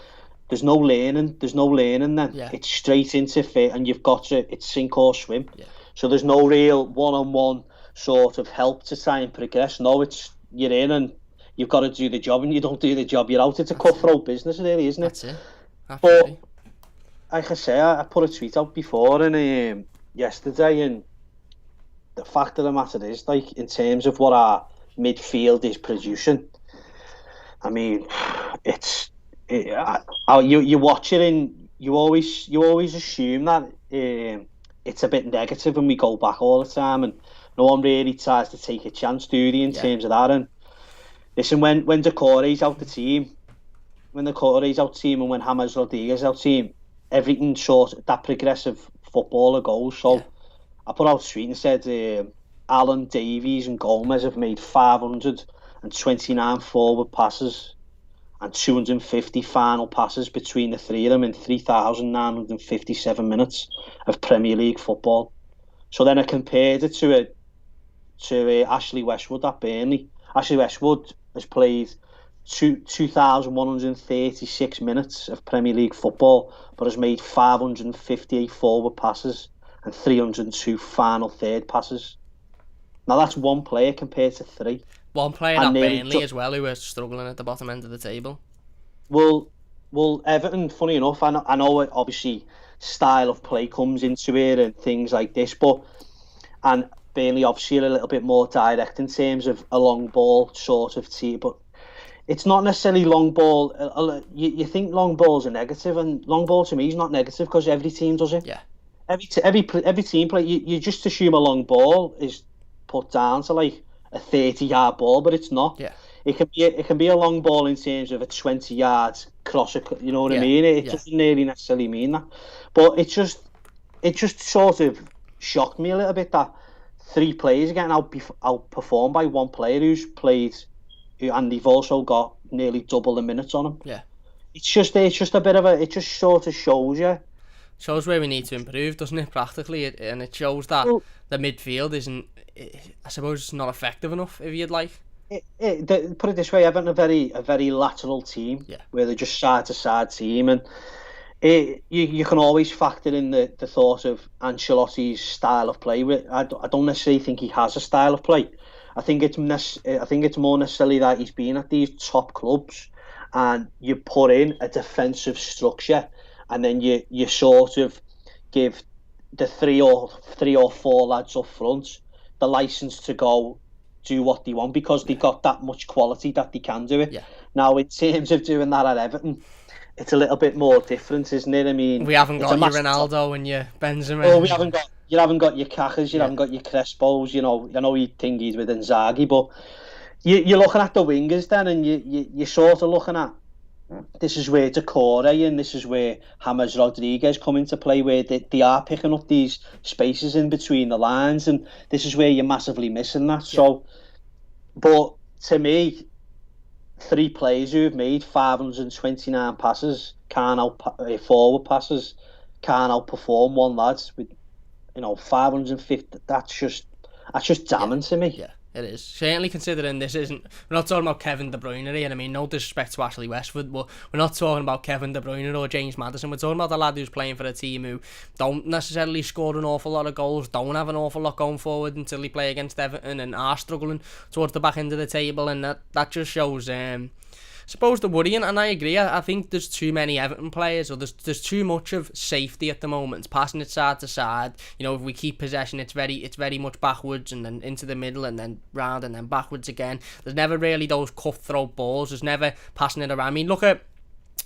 there's no learning then. Yeah. It's straight into fit, and it's sink or swim. Yeah. So there's no real one-on-one sort of help to try and progress. No, you're in and you've got to do the job, and you don't do the job, you're out. It's a cutthroat business, really, isn't it? That's it. Absolutely. But like I say, I put a tweet out before and yesterday, and the fact of the matter is, like, in terms of what our midfield is producing, I mean, you watch it and you always assume that it's a bit negative, and we go back all the time, and no one really tries to take a chance, do they, in terms of that. And listen, when Decore's out the team, and when James Rodriguez out the team, everything sort of that progressive footballer goes. So I put out a tweet and said Allen, Davies and Gomez have made 529 forward passes and 250 final passes between the three of them in 3,957 minutes of Premier League football. So then I compared it to Ashley Westwood at Burnley. Ashley Westwood has played 2,136 minutes of Premier League football, but has made 558 forward passes and 302 final third passes. Now that's one player compared to three. One player at Burnley as well, who was struggling at the bottom end of the table. Well, Everton, funny enough, I know obviously style of play comes into it and things like this, and Burnley obviously a little bit more direct in terms of a long ball sort of team, but it's not necessarily long ball. You think long balls are negative, and long ball to me is not negative because every team does it. Yeah. Every team play. You just assume a long ball is put down to like a 30-yard ball, but it's not. Yeah. It can be a long ball in terms of a 20-yard crosser. You know what I mean? It doesn't really necessarily mean that, but it just sort of shocked me a little bit that three players are getting outperformed by one player who's played, and they've also got nearly double the minutes on him. Yeah. It's just a bit of it just sort of shows you. Shows where we need to improve, doesn't it, practically? And it shows that the midfield isn't, I suppose, it's not effective enough, if you'd like. Put it this way, Everton a very lateral team, where they're just side-to-side team, and you can always factor in the thought of Ancelotti's style of play. I don't necessarily think he has a style of play. I think it's more necessarily that he's been at these top clubs, and you put in a defensive structure, and then you sort of give the three or four lads up front the license to go do what they want because they've got that much quality that they can do it. Yeah. Now, in terms of doing that at Everton, it's a little bit more different, isn't it? I mean, we haven't got your Ronaldo and your Benzema. Oh, you haven't got your Kakas, you haven't got your Crespos. You know you think he's with Inzaghi, but you're looking at the wingers then, and you're sort of looking at, this is where Decore and this is where James Rodriguez come into play, where they are picking up these spaces in between the lines, and this is where you're massively missing that. So, but to me, 3 players who have made 529 passes forward passes can't outperform one lad with 550. That's just damning to me. Yeah, it is. Certainly considering this isn't... We're not talking about Kevin De Bruyne here, and I mean, no disrespect to Ashley Westwood, but we're not talking about Kevin De Bruyne or James Maddison. We're talking about a lad who's playing for a team who don't necessarily score an awful lot of goals, don't have an awful lot going forward until they play against Everton, and are struggling towards the back end of the table, and that just shows... suppose the worrying, and I agree. I think there's too many Everton players, or there's too much of safety at the moment, passing it side to side. If we keep possession, it's very much backwards and then into the middle and then round and then backwards again. There's never really those cutthroat balls. There's never passing it around. I mean, look at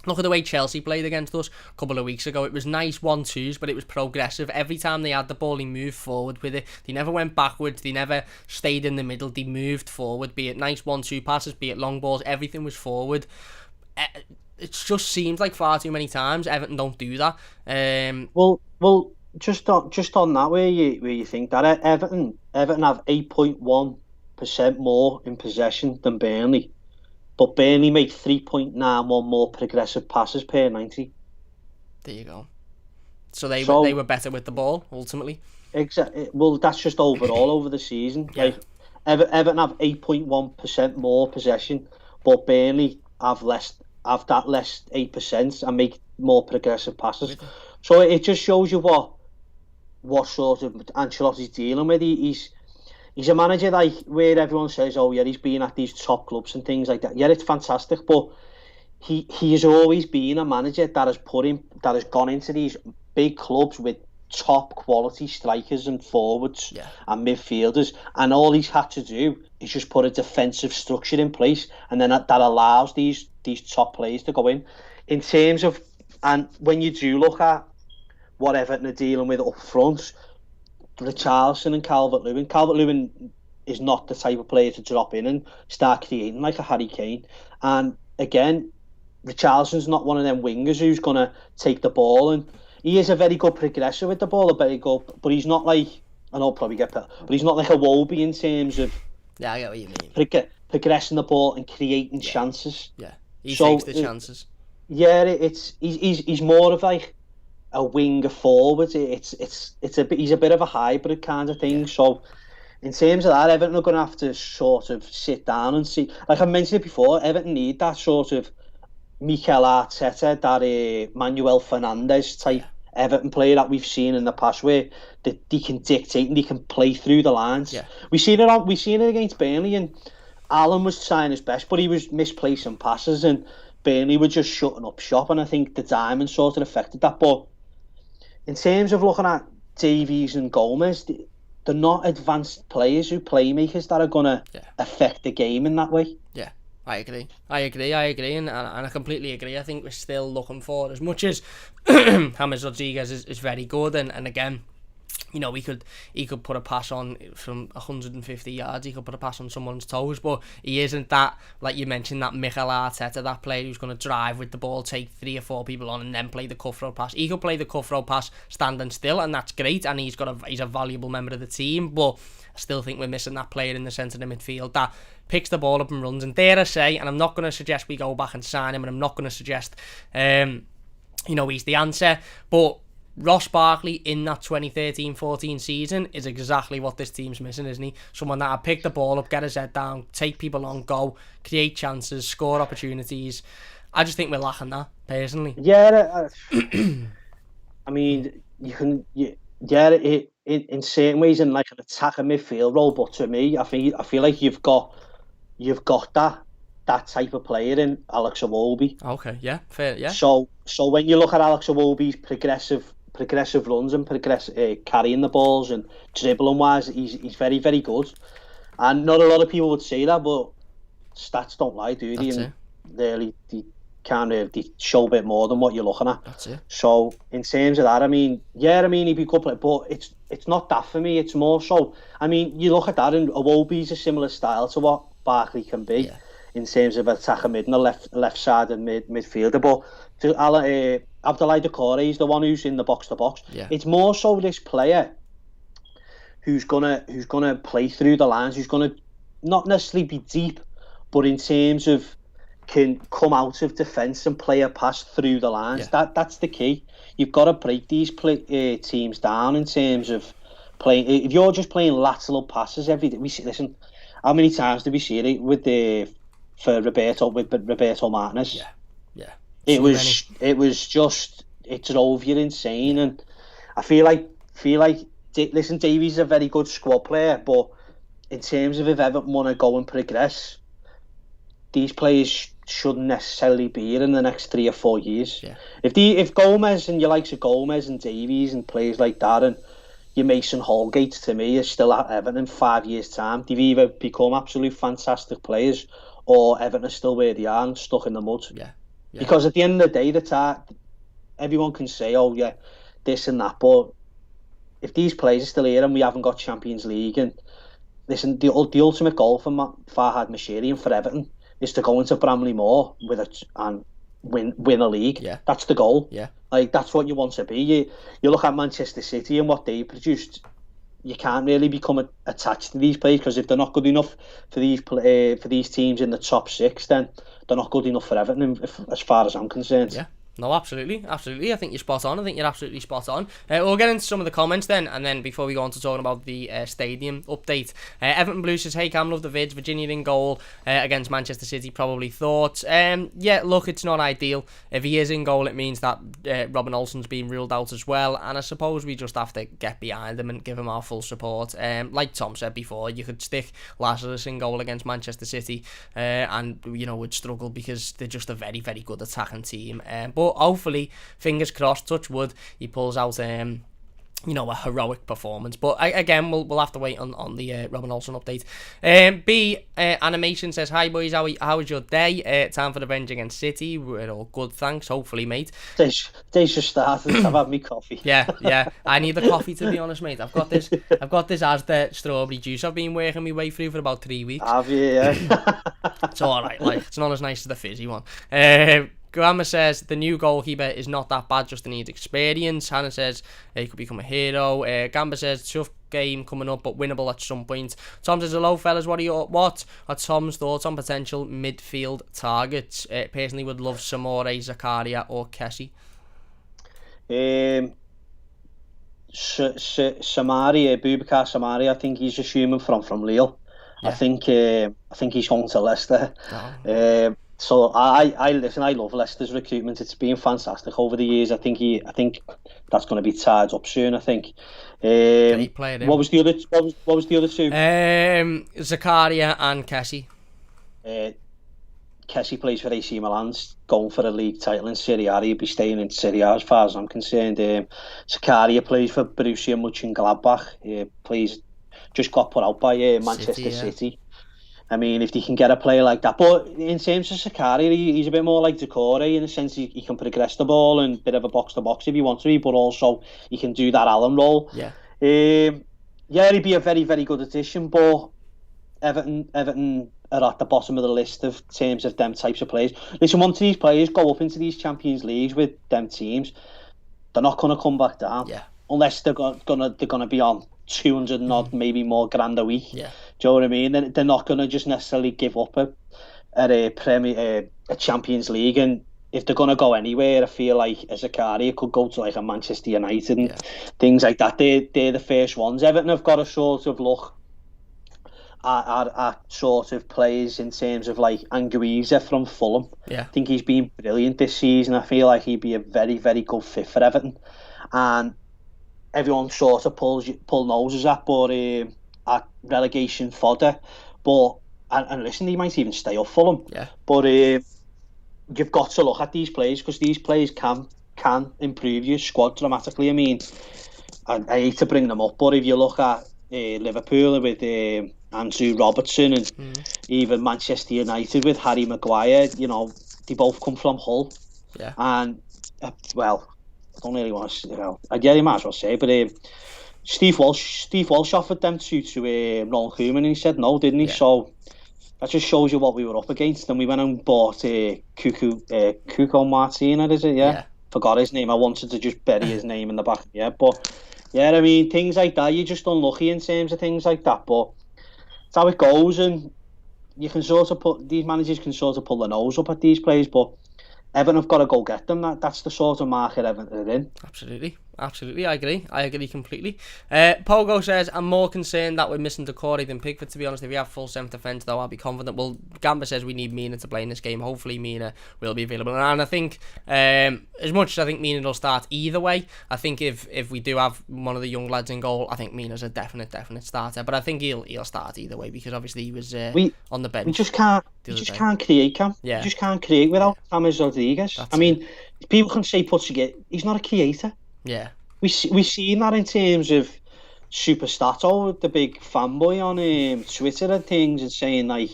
the way Chelsea played against us a couple of weeks ago. It was nice 1-2s, but it was progressive. Every time they had the ball, they moved forward with it. They never went backwards. They never stayed in the middle. They moved forward, be it nice 1-2 passes, be it long balls. Everything was forward. It just seems like far too many times Everton don't do that. Well, just on that, where you think that Everton have 8.1% more in possession than Burnley. But Burnley make 3.91 more progressive passes per 90. There you go. So they were better with the ball, ultimately. Exactly. Well, that's just overall over the season. Yeah. Like, Everton have 8.1% more possession, but Burnley have that less 8% and make more progressive passes. So it just shows you what sort of Ancelotti's dealing with. He's a manager like where everyone says, oh yeah, he's been at these top clubs and things like that. Yeah, it's fantastic, but he has always been a manager that has gone into these big clubs with top quality strikers and forwards and midfielders, and all he's had to do is just put a defensive structure in place, and then that allows these top players to go in terms of. And when you do look at what Everton are dealing with up front, Richarlison and Calvert-Lewin is not the type of player to drop in and start creating like a Harry Kane. And again, Richarlison's not one of them wingers who's going to take the ball, and he is a very good progressor with the ball, but he's not like, I know I'll probably get better, but he's not like a Wobie in terms of I get what you mean. Progressing the ball and creating chances. Yeah, he takes the chances. Yeah, he's more of like a winger forward. He's a bit of a hybrid kind of thing. So in terms of that, Everton are going to have to sort of sit down and see. Like I mentioned it before, Everton need that sort of Mikel Arteta, that Manuel Fernandes type Everton player that we've seen in the past, where they can dictate and they can play through the lines. Yeah. We've seen it against Burnley, and Allen was trying his best, but he was misplacing passes, and Burnley were just shutting up shop. And I think the diamond sort of affected that. But in terms of looking at Davies and Gomez, they're not advanced players who playmakers that are going to affect the game in that way. Yeah, I agree, and I completely agree. I think we're still looking for, as much as James Rodriguez is very good, and again, he could put a pass on from 150 yards, he could put a pass on someone's toes, but he isn't that, like you mentioned, that Mikel Arteta, that player who's going to drive with the ball, take 3 or 4 people on and then play the cutthroat pass. He could play the cutthroat pass standing still, and that's great, and he's a valuable member of the team, but I still think we're missing that player in the centre of the midfield that picks the ball up and runs. And dare I say, and I'm not going to suggest we go back and sign him, and I'm not going to suggest he's the answer, but Ross Barkley in that 2013-14 season is exactly what this team's missing, isn't he? Someone that'll pick the ball up, get his head down, take people on, go, create chances, score opportunities. I just think we're lacking that, personally. Yeah, I mean, in certain ways in like an attacker midfield role, but to me, I feel like you've got that type of player in Alex Iwobi. Okay, yeah, fair, yeah. So when you look at Alex Iwobi's progressive runs and carrying the balls and dribbling wise, he's very, very good. And not a lot of people would say that, but stats don't lie, do they? That's And it. really, they show a bit more than what you're looking at. That's it. So in terms of that, I mean, he'd be good player, but it's not that for me. It's more so. I mean, you look at that, and Iwobi's a similar style to what Barkley can be in terms of attacker mid and the left side and midfielder. But Abdoulaye Doucouré is the one who's in the box to box. It's more so this player who's gonna play through the lines, who's gonna not necessarily be deep, but in terms of can come out of defence and play a pass through the lines. That's the key. You've got to break these teams down in terms of playing. If you're just playing lateral passes every day, listen. How many times did we see it with Roberto Martinez? Yeah. It was just, it drove you insane, and I feel like listen, Davies is a very good squad player, but in terms of if Everton want to go and progress, these players shouldn't necessarily be here in the next 3 or 4 years. If Gomez and your likes of Gomez and Davies and players like that, and your Mason Holgates, to me, is still at Everton in 5 years' time, they've either become absolute fantastic players, or Everton are still where they are and stuck in the mud. Because at the end of the day, everyone can say, oh yeah, this and that, but if these players are still here and we haven't got Champions League, and listen, the ultimate goal for Farhad Moshiri and for Everton is to go into Bramley-Moore and win a league. That's the goal. Like, that's what you want to be. You look at Manchester City and what they produced. You can't really become attached to these players, because if they're not good enough for these teams in the top 6, then they're not good enough for Everton, as far as I'm concerned. No, absolutely. I think you're spot on. I think you're absolutely spot on. We'll get into some of the comments then, and then before we go on to talking about the stadium update, Everton Blues says, hey Cam, love the vids. Virginia in goal against Manchester City, probably thoughts. Look, it's not ideal. If he is in goal, it means that Robin Olsen's been ruled out as well, and I suppose we just have to get behind him and give him our full support. Like Tom said before, you could stick Lazarus in goal against Manchester City, and would struggle because they're just a very, very good attacking team. But hopefully, fingers crossed, touch wood, he pulls out a heroic performance. But again, we'll have to wait on the Robin Olsen update. Animation says, hi boys, how was your day? Time for the Revenge against City. We're all good, thanks. Hopefully, mate. Day's just started. I've had me coffee. Yeah. I need the coffee, to be honest, mate. I've got this Asda strawberry juice I've been working my way through for about 3 weeks. Have you? Yeah. It's alright. Like, it's not as nice as the fizzy one. Grandma says the new goalkeeper is not that bad, just needs experience. Hannah says he could become a hero. Gamba says tough game coming up, but winnable at some point. Tom says, hello fellas, what are Tom's thoughts on potential midfield targets? Personally would love Samore, Zakaria or Kessie. Boubacar Samari, I think he's assuming from Lille. I think he's going to Leicester. So I love Leicester's recruitment. It's been fantastic over the years. I think that's going to be tied up soon. I think. Great player. What was the other two? Zakaria and Kessie. Kessie plays for AC Milan's going for a league title in Serie A. He'll be staying in Serie A as far as I'm concerned. Zakaria plays for Borussia Mönchengladbach. Just got put out by Manchester City. I mean, if they can get a player like that. But in terms of Zakaria, he's a bit more like Doucouré in the sense he can progress the ball and a bit of a box-to-box if he wants to be, but also he can do that Allen role. He'd be a very, very good addition, but Everton are at the bottom of the list of terms of them types of players. Listen, once these players go up into these Champions Leagues with them teams, they're not going to come back down. Unless they're gonna be on 200 and odd, maybe more grand a week. Do you know what I mean? They're not going to just necessarily give up at a Champions League. And if they're going to go anywhere, I feel like Zakaria could go to like a Manchester United and things like that. They're the first ones. Everton have got to sort of look at sort of players in terms of like Anguissa from Fulham. I think he's been brilliant this season. I feel like he'd be a very, very good fit for Everton. And everyone sort of pull noses at relegation fodder, but and listen, he might even stay up Fulham. But you've got to look at these players, because these players can improve your squad dramatically. I mean, I hate to bring them up, but if you look at Liverpool with Andrew Robertson, and even Manchester United with Harry Maguire, you know, they both come from Hull. Yeah. And, well, I don't really want to, you know, you might as well say, but Steve Walsh offered them to Ron Koeman, and he said no, didn't he? Yeah. So that just shows you what we were up against. And we went and bought Cuco Martina, is it? Yeah. Forgot his name. I wanted to just bury his name in the back of my head. But, yeah, I mean, things like that, you're just unlucky in terms of things like that. But it's how it goes, and you can sort of these managers can sort of pull their nose up at these players, but Everton have got to go get them. That's the sort of market Everton are in. Absolutely, I agree completely. Pogo says, I'm more concerned that we're missing Decore than Pickford, to be honest. If we have full centre defence, though, I'll be confident. Well, Gamba says we need Mina to play in this game. Hopefully Mina will be available. And I think, as much as I think Mina will start either way, I think if we do have one of the young lads in goal, I think Mina's a definite starter. But I think he'll start either way, because obviously he was on the bench. We just can't create, Cam. Yeah. We just can't create without James Rodriguez. I mean, people can say he's not a creator. Yeah, we've seen that in terms of Super Stato, the big fanboy on Twitter and things, and saying like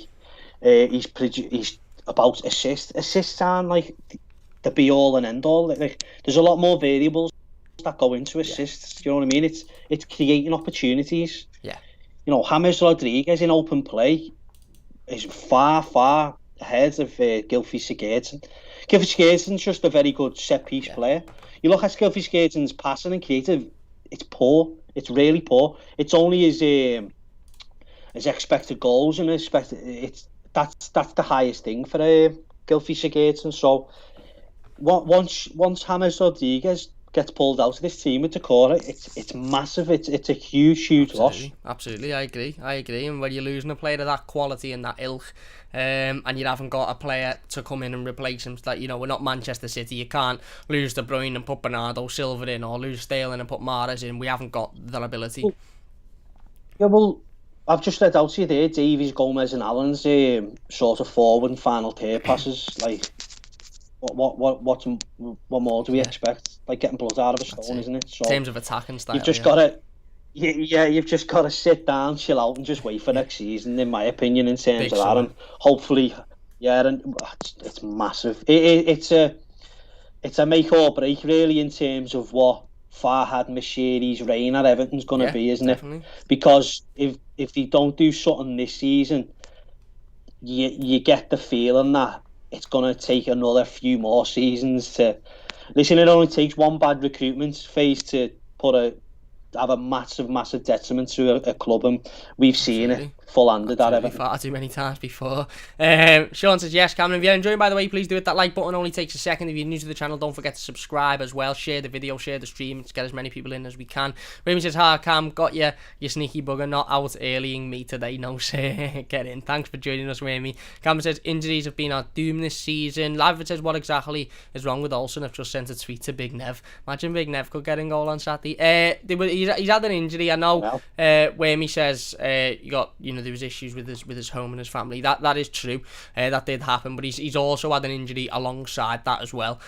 he's about assists aren't like the be all and end all. Like there's a lot more variables that go into assists. Do you know what I mean? It's creating opportunities. Yeah, you know, James Rodriguez in open play is far ahead of Gylfi Sigurdsson. Gylfi Sigurdsson's just a very good set piece player. You look at Gylfi Sigurdsson's passing and creative, it's poor. It's really poor. It's only his expected goals and that's the highest thing for Gylfi Sigurdsson. So once James Rodriguez gets pulled out of this team with Decore, it's massive. It's a huge loss. Absolutely, I agree. And when you're losing a player of that quality and that ilk, and you haven't got a player to come in and replace him, like, you know, we're not Manchester City. You can't lose De Bruyne and put Bernardo Silva in, or lose Sterling and put Mahrez in. We haven't got that ability. Well, I've just read out to you there, Davies, Gomez and Allen's sort of forward and final third passes. Like, what more do we expect? Like getting blood out of a stone, isn't it? So in terms of attacking style, you've just got to, you've just got to sit down, chill out, and just wait for next season. In my opinion, in terms of that, and hopefully, and it's massive. It's a make or break really in terms of what Farhad Moshiri's reign at Everton's going to be, isn't definitely. It? Because if they don't do something this season, you get the feeling that it's going to take another few more seasons to... Listen, it only takes one bad recruitment phase to have a massive detriment to a club, and we've seen it full-handed at Everton. Far too many times before. Sean says, yes, Cameron, if you're enjoying, by the way, please do hit that like button. Only takes a second. If you're new to the channel, don't forget to subscribe as well. Share the video, share the stream, to get as many people in as we can. Raymond says, hi, Cam, got you sneaky bugger, not out earlying me today. No, sir, get in. Thanks for joining us, Ramy. Cameron says, injuries have been our doom this season. Live says, what exactly is wrong with Olsen? I've just sent a tweet to Big Nev. Imagine Big Nev could get in goal on Saturday. He's had an injury, I know. Ramy says, there was issues with his home and his family. That is true. That did happen, but he's also had an injury alongside that as well.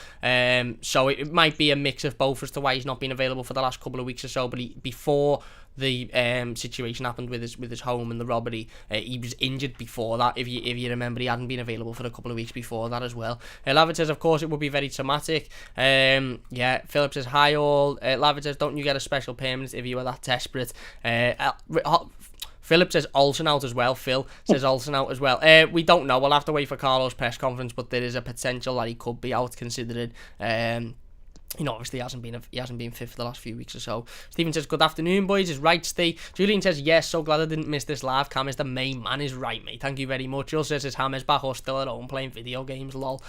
So it might be a mix of both as to why he's not been available for the last couple of weeks or so. But before the situation happened with his home and the robbery, he was injured before that. If you remember, he hadn't been available for a couple of weeks before that as well. Lavid says, of course, it would be very traumatic. Philip says, hi all. Lavid says, don't you get a special payment if you were that desperate? Philip says Olsen out as well. Phil says Olsen out as well. We don't know. We'll have to wait for Carlo's press conference, but there is a potential that he could be out, considering obviously he hasn't been fit for the last few weeks or so. Stephen says, good afternoon, boys. Is right, Steve. Julian says, yes, so glad I didn't miss this live. Cam is the main man. Is right, mate. Thank you very much. Jill says, is James back or still at home playing video games? Lol.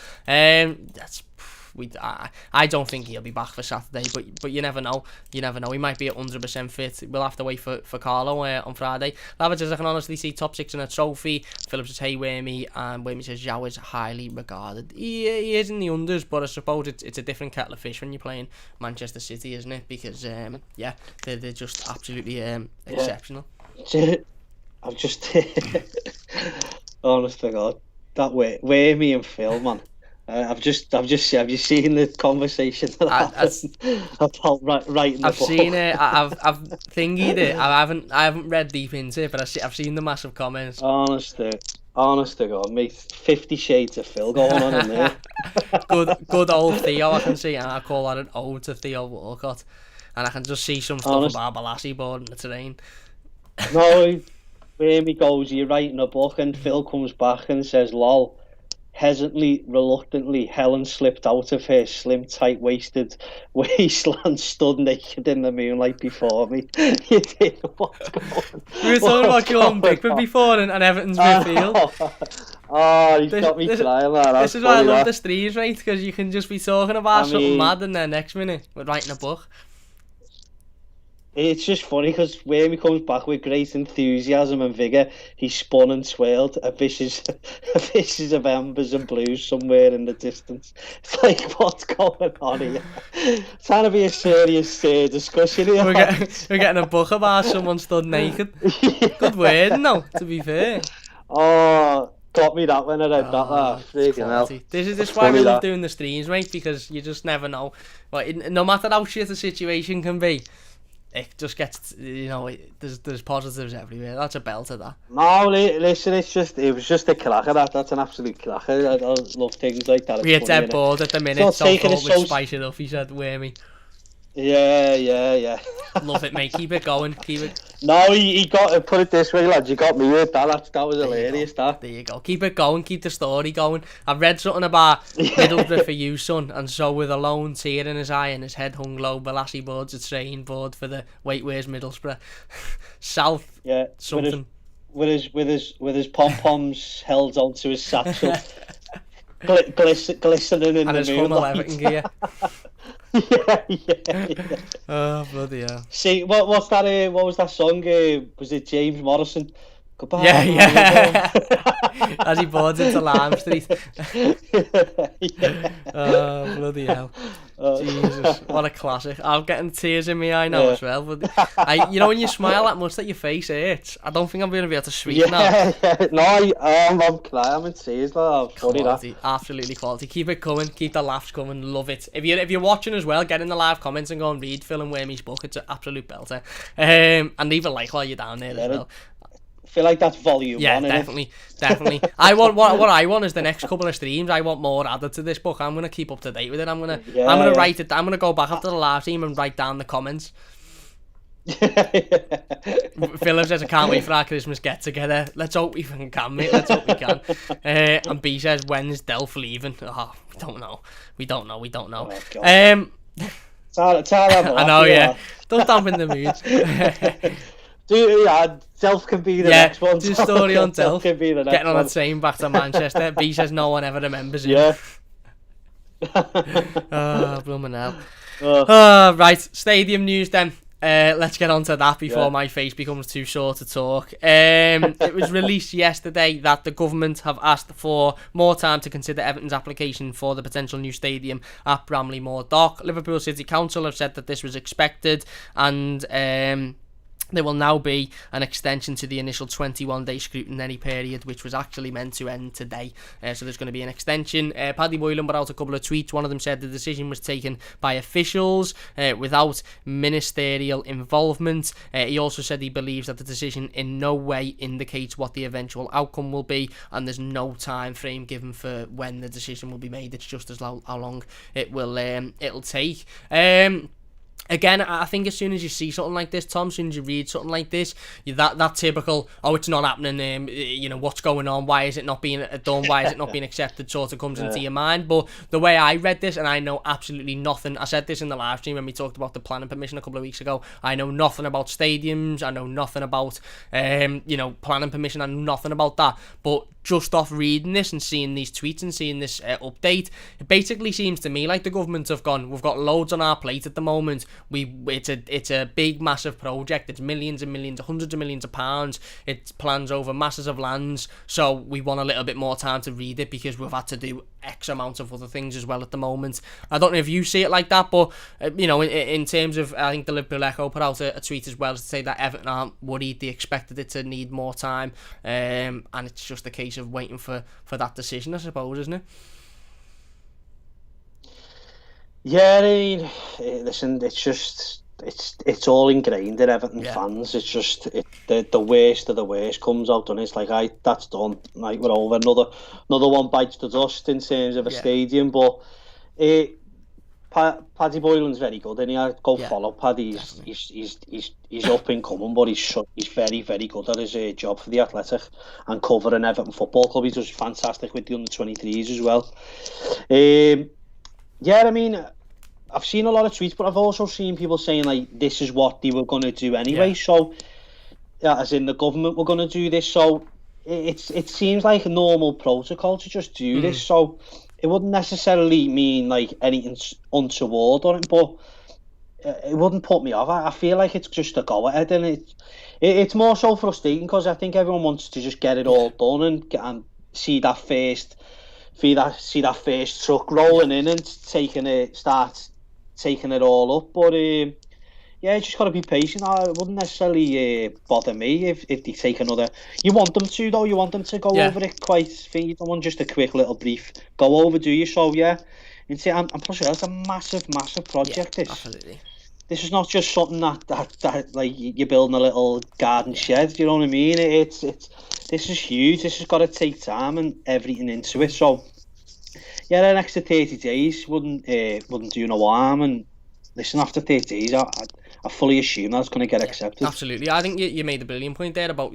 I don't think he'll be back for Saturday, but you never know. He might be at 100% fit. We'll have to wait for Carlo on Friday. Lavid says, I can honestly see top 6 in a trophy. Philip says, hey, Whammy. And Whammy says, Zhao is highly regarded. He is in the unders, but I suppose it's a different kettle of fish when you're playing Manchester City, isn't it? Because they're just absolutely exceptional. I've just honest to God, that way, Whammy and Phil, man. Have you seen the conversation that happened about writing the I've book? seen it. I've thingied it. I haven't read deep into it, but I've seen the massive comments. Honest to God, mate, 50 Shades of Phil going on in there. Good old Theo, I can see, and I call that an ode to Theo Walcott. And I can just see some stuff about Balassi boarding the train. No, where he goes, you're writing a book, and Phil comes back and says, "Lol." Hesitantly, reluctantly, Helen slipped out of her slim, tight-waisted waistland, stood naked in the moonlight before me. You think, what's going on? We were talking about Jordan Pickford before and Everton's midfield. Oh, he's got me crying, man. This is why I love the streams, right? Because you can just be talking about something mad and then next minute we're writing a book. It's just funny because when he comes back with great enthusiasm and vigour, he spun and swirled a vicious of embers and blues somewhere in the distance. It's like, what's going on here? It's trying to be a serious discussion here. We're getting a book about someone stood naked. Good word, no, to be fair. Oh, got me that when I read that. This is why we love doing the streams, mate, because you just never know. But no matter how shit the situation can be, it just gets, there's positives everywhere. That's a belter, that. No, listen, it was just a cracker. That's an absolute cracker. I love things like that. We're dead bored at the minute, so thought we'd spice it up, he said, Wormy. Yeah. Love it, mate. Keep it going. No, he got, put it this way, lads, you got me with that. That was hilarious, that. There you go. Keep it going. Keep the story going. I've read something about Middlesbrough for you, son, and so with a lone tear in his eye and his head hung low, Balassi boards a train board for the wait, where's Middlesbrough? South. Yeah. Something. With his pom-poms held onto his satchel, glistening in and the his moonlight. Everton gear. Yeah. Oh, bloody hell. See, what was that song? Was it James Morrison? Goodbye. Yeah. As he boards into Lime Street. Yeah. Oh, bloody hell. Jesus, what a classic. I'm getting tears in my eye now as well. But when you smile that much that your face hurts, I don't think I'm going to be able to sweeten now. Yeah. No, I'm crying. I'm in tears. Quality, absolutely quality. Keep it coming. Keep the laughs coming. Love it. If you're watching as well, get in the live comments and go and read Phil and Wormy's book. It's an absolute belter. And leave a like while you're down there as well. I feel like that's volume one. Definitely. I want what I want is the next couple of streams. I want more added to this book. I'm gonna keep up to date with it. I'm gonna write it. I'm gonna go back after the live stream and write down the comments. Philip says, I can't wait for our Christmas get together. Let's hope we can, mate. Let's hope we can. And B says, when's Delph leaving? Oh, we don't know. Oh, I know, yeah. Don't dampen the mood. Delph can be the next one. Do a story on Delph. Can be the next Getting on one. the train back to Manchester. B says no one ever remembers him. Yeah. Oh, blooming hell. Right, stadium news then. Let's get on to that before my face becomes too sore to talk. It was released yesterday that the government have asked for more time to consider Everton's application for the potential new stadium at Bramley-Moore Dock. Liverpool City Council have said that this was expected, and there will now be an extension to the initial 21-day scrutiny period, which was actually meant to end today. So there's going to be an extension. Paddy Boylan put out a couple of tweets. One of them said the decision was taken by officials without ministerial involvement. He also said he believes that the decision in no way indicates what the eventual outcome will be, and there's no time frame given for when the decision will be made. It's just as how long it will it'll take. Again, I think as soon as you see something like this, Tom, as soon as you read something like this, that typical, it's not happening, what's going on, why is it not being done, why is it not being accepted, sort of comes into your mind. But the way I read this, and I know absolutely nothing, I said this in the live stream when we talked about the planning permission a couple of weeks ago, I know nothing about stadiums, I know nothing about, planning permission, I know nothing about that, but just off reading this and seeing these tweets and seeing this update, it basically seems to me like the government have gone, we've got loads on our plate at the moment, it's a big massive project, it's millions and millions, hundreds of millions of pounds, it plans over masses of lands, so we want a little bit more time to read it because we've had to do X amount of other things as well at the moment. I don't know if you see it like that, but in terms of, I think the Liverpool Echo put out a tweet as well to say that Everton aren't worried, they expected it to need more time, and it's just a case of waiting for that decision, I suppose, isn't it? Yeah, I mean, listen, it's all ingrained in Everton Yeah, fans. It's just the worst of the worst comes out, and it's like, that's done. Like, we're over. Another one bites the dust in terms of a yeah, stadium. But uh, Paddy Boylan's very good, and I go yeah, follow Paddy. definitely. He's up and coming, but he's very, very good at his job for the Athletic and covering Everton Football Club. He does fantastic with the under-23s as well. Yeah, I mean, I've seen a lot of tweets, but I've also seen people saying like this is what they were going to do anyway. Yeah, So, yeah, as in the government were going to do this. So it seems like a normal protocol to just do this. So it wouldn't necessarily mean like anything untoward on it, but it wouldn't put me off. I feel like it's just a go ahead, and it's more so frustrating because I think everyone wants to just get it yeah, all done and see that first. See that first truck rolling in and start taking it all up. But yeah, you just got to be patient. It wouldn't necessarily bother me if they take another. You want them to though. You want them to go yeah, over it quite. You don't want just a quick little brief go over, do you? So yeah, and plus it's a massive, massive yeah, project. absolutely. This is not just something that like you're building a little garden Yeah. shed. Do you know what I mean? It's this is huge. This has got to take time and everything into it. So yeah, an extra 30 days wouldn't do no harm. And listen, after 30 days, I fully assume that's going to get accepted. Absolutely. I think you made a brilliant point there about,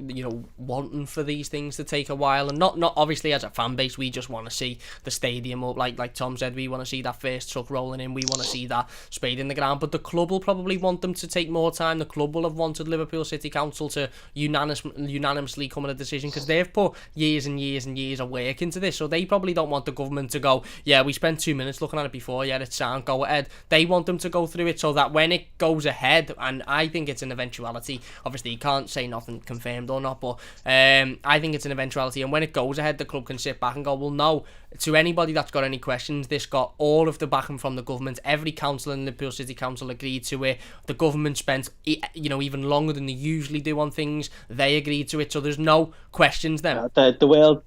wanting for these things to take a while, and not obviously as a fan base we just want to see the stadium up, like Tom said, we want to see that first truck rolling in, we want to see that spade in the ground, but the club will probably want them to take more time. The club will have wanted Liverpool City Council to unanimously come at a decision because they've put years and years and years of work into this, so they probably don't want the government to go, yeah, we spent 2 minutes looking at it before, yeah, it's sound, go ahead. They want them to go through it so that when it goes ahead, and I think it's an eventuality, obviously you can't say nothing confirmed or not, but I think it's an eventuality, and when it goes ahead the club can sit back and go, well, no, to anybody that's got any questions, this got all of the backing from the government. Every council in Liverpool City Council agreed to it. The government spent even longer than they usually do on things. They agreed to it, so there's no questions then. The world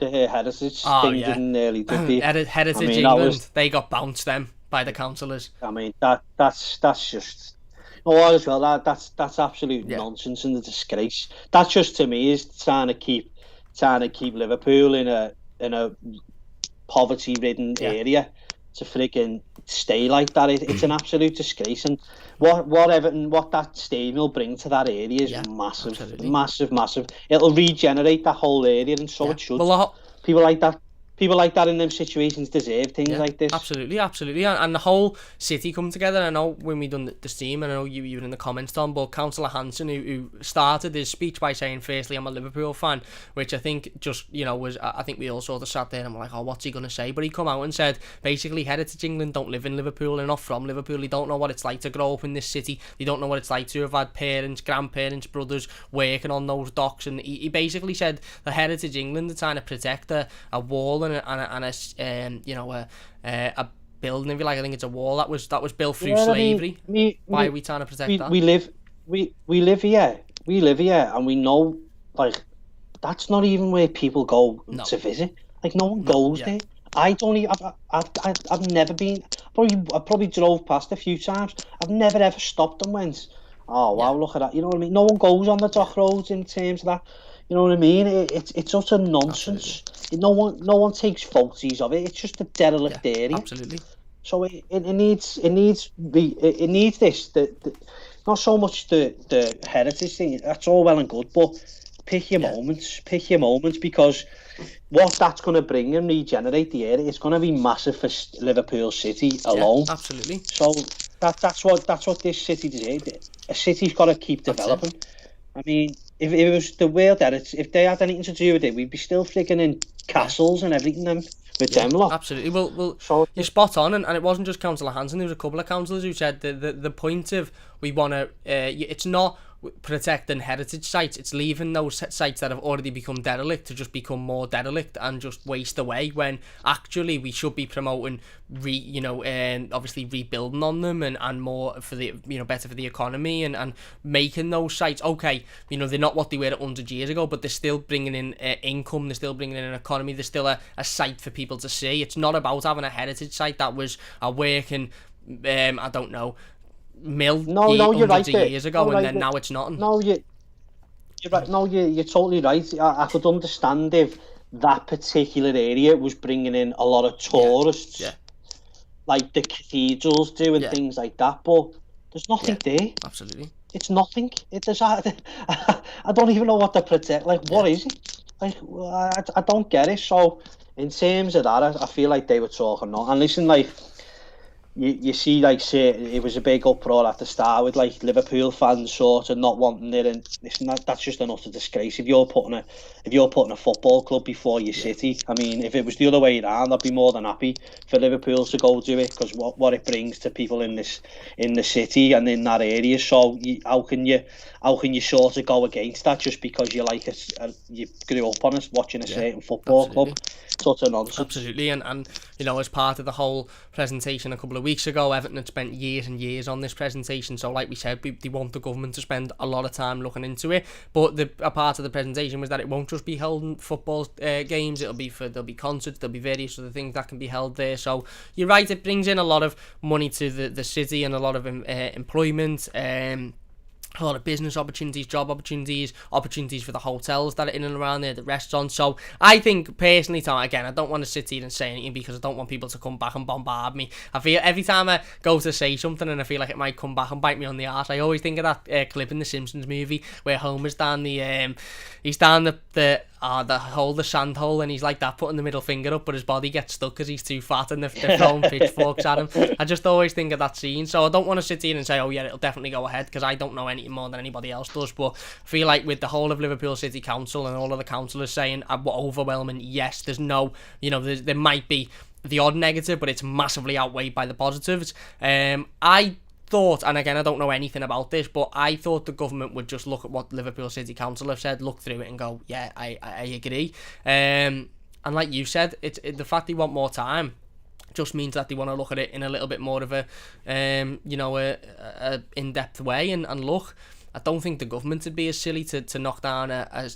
heritage thing didn't nearly, did they? Heritage England, they got bounced then by the councillors. I mean, that's just. Oh, as well, that's absolute nonsense and a disgrace. That just to me is trying to keep Liverpool in a poverty-ridden area to freaking stay like that. It's an absolute disgrace, and what that stadium will bring to that area is massive, absolutely. massive. It'll regenerate that whole area, and so it should. People like that in them situations deserve things like this. Absolutely. And the whole city come together. I know when we done the stream, and I know you were in the comments, Tom, but Councillor Hanson, who started his speech by saying, firstly, I'm a Liverpool fan, which I think just, was, I think we all sort of sat there and were like, oh, what's he going to say? But he come out and said, basically, Heritage England don't live in Liverpool, they're not from Liverpool, they don't know what it's like to grow up in this city, they don't know what it's like to have had parents, grandparents, brothers working on those docks, and he basically said the Heritage England are trying to protect a wall and a building, if you like. I think it's a wall that was built through slavery. Why are we trying to protect that? We live here, and we know, like, that's not even where people go to visit. Like, no one goes there. I don't even. I've never been. I probably drove past a few times. I've never ever stopped and went, oh wow, look at that. You know what I mean? No one goes on the dock roads in terms of that. You know what I mean? It's utter nonsense. No one takes photos of it. It's just a derelict area. Absolutely. So it needs this. Not so much the heritage thing. That's all well and good, but pick your moments. Pick your moments, because what that's going to bring and regenerate the area, it's going to be massive for Liverpool City alone. Absolutely. So that's what this city deserves. A city's got to keep developing. I mean, if it was the world if they had anything to do with it, we'd be still freaking in castles and everything with them lot. Absolutely. Well, so, you're spot on, and it wasn't just Councillor Hanson. There was a couple of councillors who said the point of we want to. It's not protecting heritage sites. It's leaving those sites that have already become derelict to just become more derelict and just waste away, when actually we should be promoting obviously rebuilding on them and more for the better for the economy and making those sites, okay, they're not what they were 100 years ago, but they're still bringing in income, they're still bringing in an economy, there's still a site for people to see. It's not about having a heritage site that was a working I don't know, mill you're right, years ago, and then now it's nothing. You're right. No, you're totally right. I could understand if that particular area was bringing in a lot of tourists, like the cathedrals do and things like that. But there's nothing there. Absolutely, it's nothing. I don't even know what to protect. Like, what is it? Like, I don't get it. So, in terms of that, I feel like they were talking not. And listen, like. You see, like, say, it was a big uproar at the start with, like, Liverpool fans sort of not wanting it, and listen, that's just an utter disgrace. If you're putting a football club before your city, I mean, if it was the other way around, I'd be more than happy for Liverpool to go do it, because what it brings to people in the city and in that area. So how can you sort of go against that just because you you grew up on it watching a certain football club? Sort of nonsense. Absolutely, and as part of the whole presentation a couple of weeks ago, Everton had spent years and years on this presentation, so like we said, they want the government to spend a lot of time looking into it, but a part of the presentation was that it won't just be held in football games, there'll be concerts, there'll be various other things that can be held there. So you're right, it brings in a lot of money to the city and a lot of employment, a lot of business opportunities, job opportunities for the hotels that are in and around there, the restaurants. So I think personally, Tom, again, I don't want to sit here and say anything because I don't want people to come back and bombard me. I feel every time I go to say something and I feel like it might come back and bite me on the arse, I always think of that clip in the Simpsons movie where Homer's down the sand hole, and he's like that, putting the middle finger up, but his body gets stuck because he's too fat and they're throwing pitchforks at him. I just always think of that scene. So I don't want to sit here and say, oh yeah, it'll definitely go ahead, because I don't know any more than anybody else does. But I feel like with the whole of Liverpool City Council and all of the councillors saying overwhelming yes, there's no, there might be the odd negative, but it's massively outweighed by the positives. I thought, and again, I don't know anything about this, but I thought the government would just look at what Liverpool City Council have said, look through it and go, yeah, I agree. And like you said, the fact they want more time just means that they want to look at it in a little bit more of a in-depth way and look. I don't think the government would be as silly to knock down a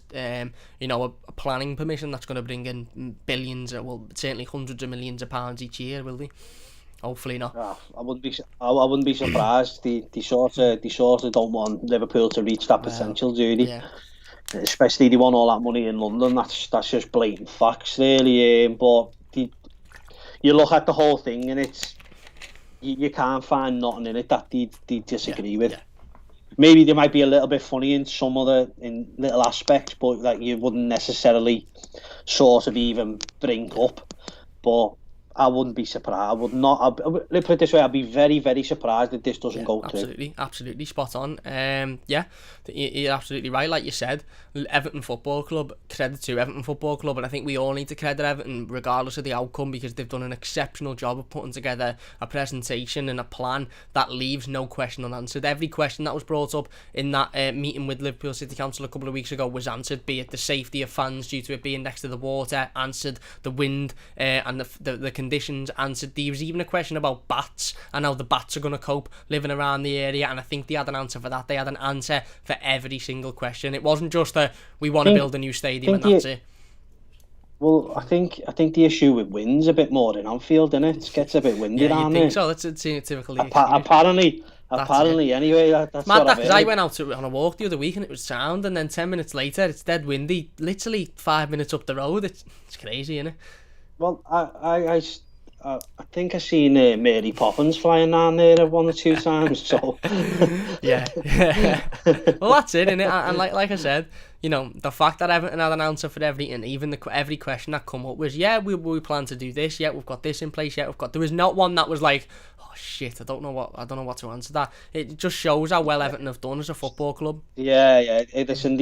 planning permission that's going to bring in billions, certainly hundreds of millions of pounds each year, will they? Hopefully not. I wouldn't be surprised. They sort of don't want Liverpool to reach that potential, do they? Yeah. Especially they want all that money in London. That's just blatant facts, really. But you look at the whole thing, and you can't find nothing in it that they disagree with. Yeah. Maybe they might be a little bit funny in little aspects, but like you wouldn't necessarily sort of even bring up. But I wouldn't be surprised. I would not. Let's put it this way: I'd be very, very surprised if this doesn't go through. Absolutely, spot on. You're absolutely right. Like you said, Everton Football Club, credit to Everton Football Club, and I think we all need to credit Everton regardless of the outcome, because they've done an exceptional job of putting together a presentation and a plan that leaves no question unanswered. Every question that was brought up in that meeting with Liverpool City Council a couple of weeks ago was answered, be it the safety of fans due to it being next to the water, answered, the wind and the conditions answered. There was even a question about bats and how the bats are going to cope living around the area, and I think they had an answer for that. They had an answer for every single question. It wasn't just we want to build a new stadium and that's it. Well, I think the issue with wind's a bit more in Anfield, isn't it? It gets a bit windy down there. So that's a typical Apparently, anyway, that's mad, what because I went out on a walk the other week and it was sound, and then 10 minutes later it's dead windy, literally 5 minutes up the road. It's crazy, isn't it? Well, I think I seen Mary Poppins flying down there one or two times. So yeah. Well, that's it, innit? And like I said, the fact that Everton had an answer for everything, even every question that come up was, we plan to do this. Yeah, we've got this in place. Yeah, there was not one that was like, oh shit, I don't know what to answer that. It just shows how well Everton have done as a football club. Yeah. Listen,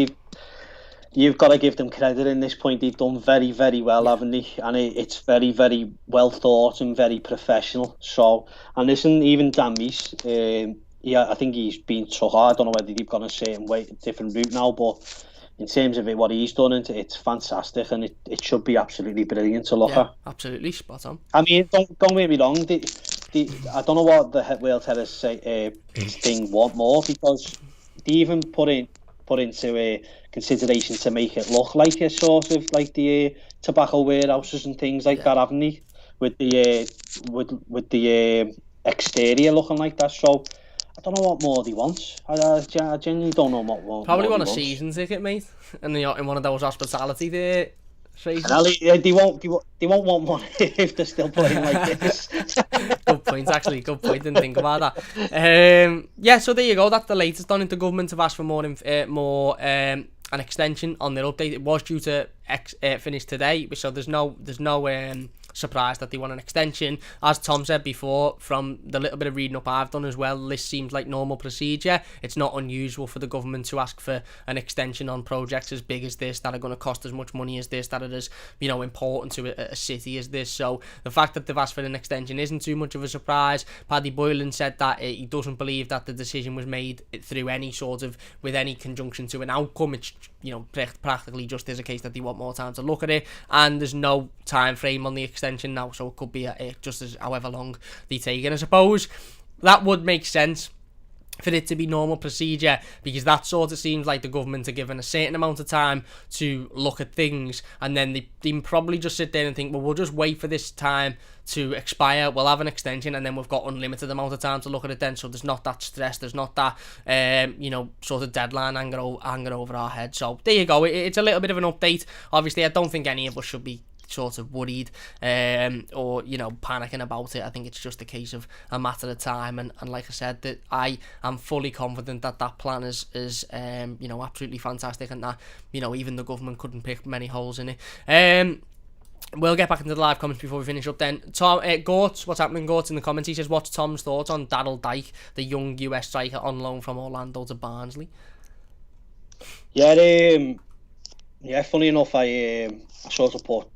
you've got to give them credit in this point. They've done very, very well, haven't they? And it's very, very well thought and very professional. So, and listen, even Dan Meese, yeah, I think he's been took out. I don't know whether they've gone a certain way, different route now, but in terms of what he's done, it's fantastic, and it should be absolutely brilliant to look at. Absolutely spot on. I mean, don't get me wrong. I don't know what the World Tennis thing want more, because they even put into a consideration to make it look like a sort of like the tobacco warehouses and things like that, haven't they? With the with the exterior looking like that. So I don't know what more they want. I genuinely don't know what more. Probably more want a season ticket, mate, in one of those hospitality there. They won't want one if they're still playing like this. Good point, actually. Good point. Didn't think about that. Yeah, so there you go. That's the latest done. The government have asked for an extension on their update. It was due to finish today, so there's no surprise that they want an extension. As Tom said before, from the little bit of reading up I've done as well, this seems like normal procedure. It's not unusual for the government to ask for an extension on projects as big as this, that are going to cost as much money as this, that it is, important to a city as this. So the fact that they've asked for an extension isn't too much of a surprise. Paddy Boylan said that he doesn't believe that the decision was made through with any conjunction to an outcome. It's practically just is a case that they want more time to look at it, and there's no time frame on the extension now, so it could be just as however long they take. And I suppose that would make sense for it to be normal procedure, because that sort of seems like the government are given a certain amount of time to look at things, and then they probably just sit there and think, well, we'll just wait for this time to expire, we'll have an extension, and then we've got unlimited amount of time to look at it then, so there's not that stress, there's not that sort of deadline hanging over our heads. So there you go. It's a little bit of an update. Obviously, I don't think any of us should be sort of worried or panicking about it. I think it's just a case of a matter of time, and like I said, that I am fully confident that plan is absolutely fantastic, and that even the government couldn't pick many holes in it. We'll get back into the live comments before we finish up then. Tom, Gort, what's happening, Gort, in the comments? He says, what's Tom's thoughts on Daryl Dike, the young US striker on loan from Orlando to Barnsley? Yeah, funny enough, I sort of put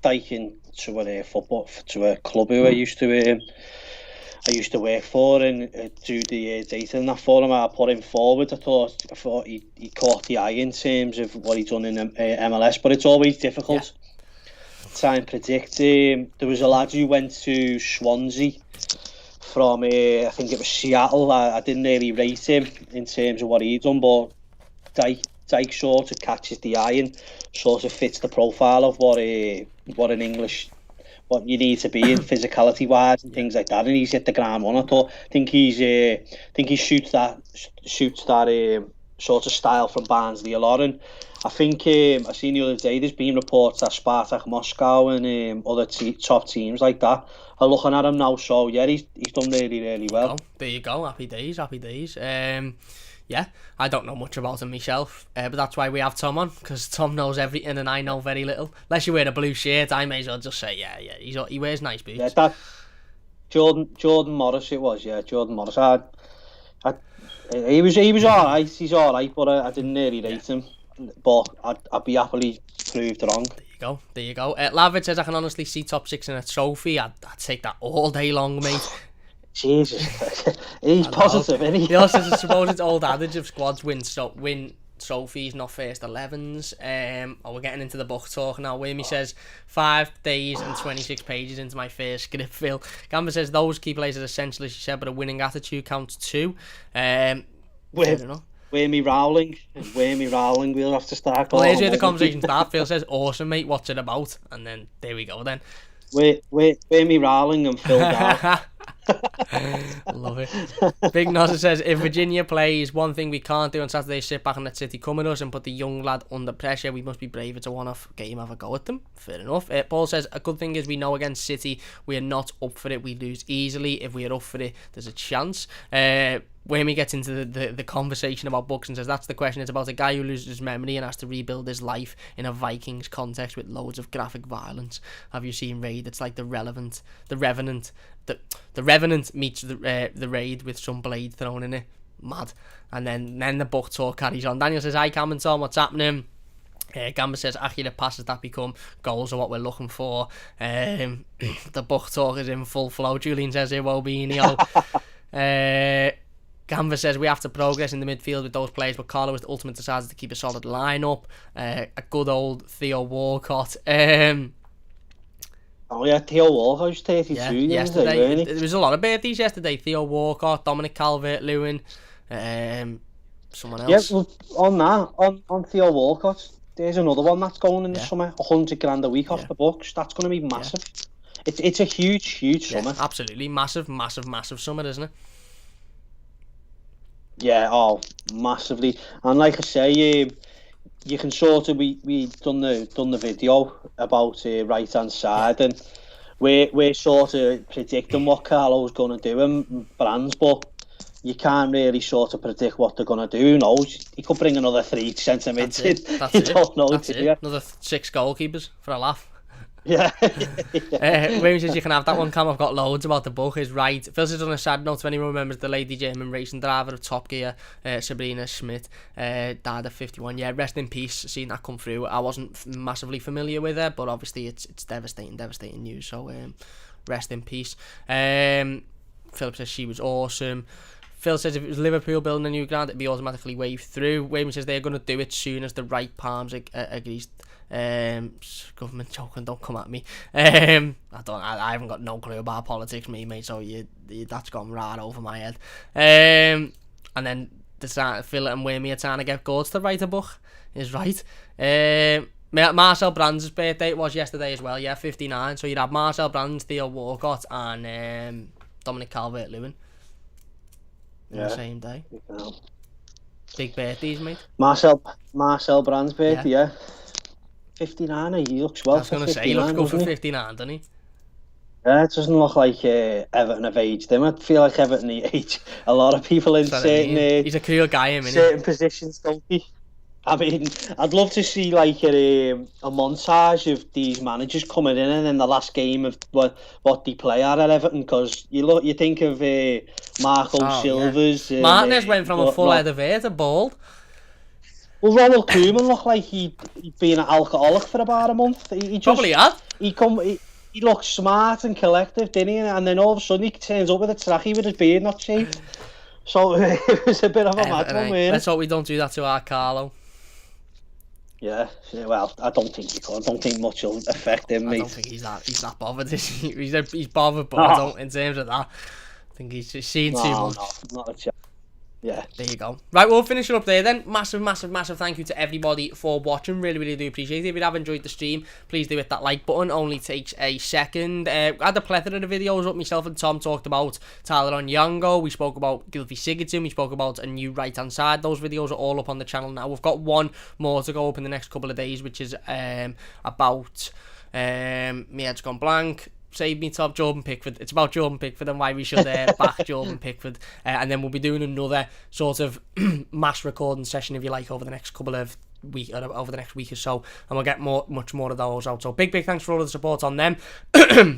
Dike into a club who I used to work for and do the data and that for him. I put him forward. I thought he caught the eye in terms of what he's done in MLS, but it's always difficult to try and predict. There was a lad who went to Swansea from I think it was Seattle. I didn't really rate him in terms of what he'd done, but Dike sort of catches the eye and sort of fits the profile of what you need to be in physicality wise and things like that, and he's hit the ground running. I think he shoots that sort of style from Barnsley a lot, and I think I seen the other day there's been reports that Spartak Moscow and other top teams like that are looking at him now. So yeah, he's done really, really well. There you go. Happy days. Yeah, I don't know much about him myself, but that's why we have Tom on, because Tom knows everything and I know very little. Unless you wear a blue shirt, I may as well just say, he wears nice boots. Yeah, that Jordan Morris it was, Jordan Morris. He was alright, he's alright, but I didn't really rate him. But I'd be happily proved wrong. There you go. Lavid says, I can honestly see top 6 in a trophy. I'd take that all day long, mate. Jesus, he's positive, isn't he? He also says, I suppose it's old adage of squads win trophies, not first 11s. We're getting into the book talk now. Wimmy says, 5 days and 26 pages into my first script, Phil. Gamba says, those key players are essential, as she said, but a winning attitude counts too. Wimmy Rowling, we'll have to start. Well, here's where the conversation starts. Phil says, awesome, mate, what's it about? And then, there we go then. Wimmy Rowling and Phil Dow. Love it. Big Nozza says, if Virginia plays, one thing we can't do on Saturday is sit back and let City come at us and put the young lad under pressure. We must be brave. It's a one-off game, have a go at them. Fair enough. Paul says, a good thing is we know against City we are not up for it. We lose easily. If we are up for it, there's a chance. When we get into the conversation about books and says, that's the question. It's about a guy who loses his memory and has to rebuild his life in a Vikings context with loads of graphic violence. Have you seen Raid? It's like the Revenant meets the Raid with some blade thrown in it. Mad. And then the book talk carries on. Daniel says, hi Cam and Tom, what's happening? Gamba says, accurate passes that become goals are what we're looking for. The book talk is in full flow. Julian says, it will be Canvas says we have to progress in the midfield with those players, but Carlo was the ultimate decider to keep a solid line-up. A good old Theo Walcott. Oh yeah, Theo Walcott was 32 yesterday. There was a lot of birthdays yesterday. Theo Walcott, Dominic Calvert-Lewin, someone else. Yeah, well, on Theo Walcott, there's another one that's going in the summer. $100,000 a week off the books. That's going to be massive. It's a huge summer. Absolutely massive summer, isn't it? Yeah, massively. And like I say, you can sort of we done the video about right hand side, and we're sort of predicting what Carlo's going to do in Brands, but you can't really sort of predict what they're going to do. Who knows? He could bring another 3 centre mids in. You don't know. That's it. Another 6 goalkeepers for a laugh. Yeah. Wayne says you can have that one, Cam. I've got loads about the book. Is right. Phil says on a sad note, if anyone remembers the lady German racing driver of Top Gear, Sabrina Schmidt, died at 51. Yeah, rest in peace. Seeing that come through. I wasn't massively familiar with her, but obviously it's devastating news. So rest in peace. Philip says she was awesome. Phil says if it was Liverpool building a new ground, it'd be automatically waved through. Wayman says they're going to do it soon as the right palms agrees. Government joking, don't come at me. I haven't got no clue about politics, mate. So that's gone right over my head. And then Phil and Wayme are trying to get Gords to write a book. Is right. Marcel Brands' birthday was yesterday as well. Yeah, 59. So you'd have Marcel Brands, Theo Walcott, and Dominic Calvert-Lewin. The same day. Big birthdays, mate. Marcel Brands' birthday, yeah. 59, he looks well. I was going to say, he looks good for 59, doesn't he? Yeah, it doesn't look like Everton have aged him. I feel like Everton age a lot of people in certain... he's a cool guy, isn't he? Certain positions, don't he? I mean, I'd love to see like a montage of these managers coming in and then the last game of what they play at Everton, because you think of Marco Silva's... Martinez went from a full head of hair to bald. Well, Ronald Koeman looked like he'd been an alcoholic for about a month. He probably had. He looked smart and collective, didn't he? And then all of a sudden he turns up with a trackie with his beard not shaved. So it was a bit of a mad one, really. Let's hope we don't do that to our Carlo. Yeah, well, I don't think he could. I don't think much will affect him, mate. I don't think he's that bothered. He's bothered, but I don't, in terms of that. I think he's just seen too much. No, not a chance. Yeah. There you go. Right, we'll finish it up there then. Massive thank you to everybody for watching. Really do appreciate it. If you have enjoyed the stream, please do hit that like button. Only takes a second. I had a plethora of videos up. Myself and Tom talked about Tyler Onyango. We spoke about Gylfi Sigurdsson. We spoke about a new right-hand side. Those videos are all up on the channel now. We've got one more to go up in the next couple of days, which is about... my head's gone blank. Save me top Jordan Pickford. It's about Jordan Pickford and why we should back Jordan Pickford, and then we'll be doing another sort of mass recording session, if you like, over the next couple of week over the next week or so, and we'll get much more of those out. So big thanks for all of the support on them.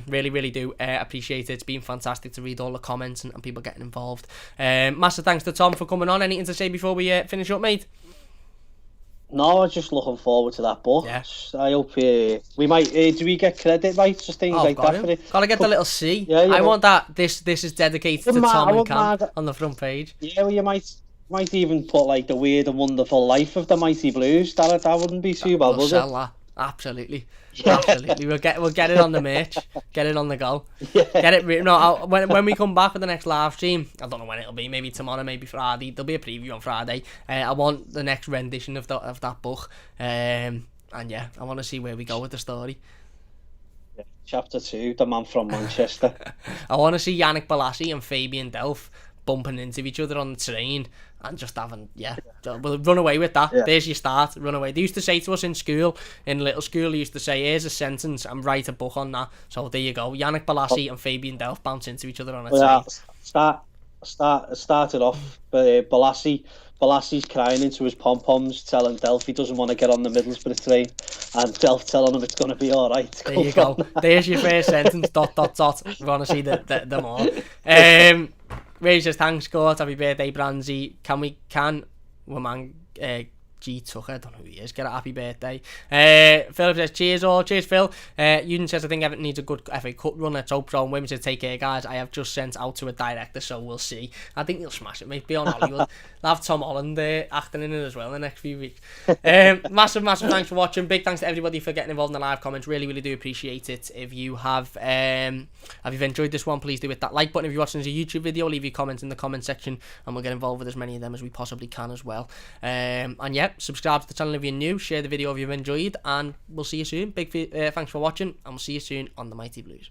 really do appreciate it. It's been fantastic to read all the comments and people getting involved. Massive thanks to Tom for coming on. Anything to say before we finish up, mate? No, I'm just looking forward to that book. Yeah. I hope do we get credit rights, just things like that for it? Gotta get the little C. Yeah, I want that. This is dedicated to Tom and Cam on the front page. Yeah, well, you might even put like the weird and wonderful life of the Mighty Blues. That wouldn't be too bad, would it? Absolutely. Absolutely. We'll get it on the merch. Get it on the go. Yeah. Get it written. No, when we come back for the next live stream, I don't know when it'll be. Maybe tomorrow, maybe Friday. There'll be a preview on Friday. I want the next rendition of that book. And yeah, I want to see where we go with the story. Yeah. Chapter 2, the man from Manchester. I want to see Yannick Bolasie and Fabian Delph bumping into each other on the train and just having, we'll run away with that. Yeah. There's your start, run away. They used to say to us in little school, they used to say, here's a sentence and write a book on that. So there you go, Yannick Bolasie and Fabian Delph bounce into each other on a train. Started off, Bolasie's crying into his pom-poms, telling Delph he doesn't want to get on the Middlesbrough train, and Delph telling him it's going to be alright. There you go, there's your first sentence, ... We want to see them all. Ray says, thanks, Scott. Happy birthday, Brandsy. Can G Tucker, I don't know who he is. Get a happy birthday. Philip says, cheers Phil. Ewan says, I think Everton needs a good FA Cup run. Let's hope so. And Women said, take care, guys. I have just sent out to a director, so we'll see. I think he'll smash it, mate. Be on Hollywood. I'll have Tom Holland acting in it as well in the next few weeks. Massive thanks for watching. Big thanks to everybody for getting involved in the live comments. Really do appreciate it. If you have you've enjoyed this one, please do hit that like button. If you're watching as a YouTube video, leave your comments in the comment section, and we'll get involved with as many of them as we possibly can as well. And yeah, subscribe to the channel if you're new, share the video if you've enjoyed, and we'll see you soon. Big thanks for watching, and we'll see you soon on the Mighty Blues.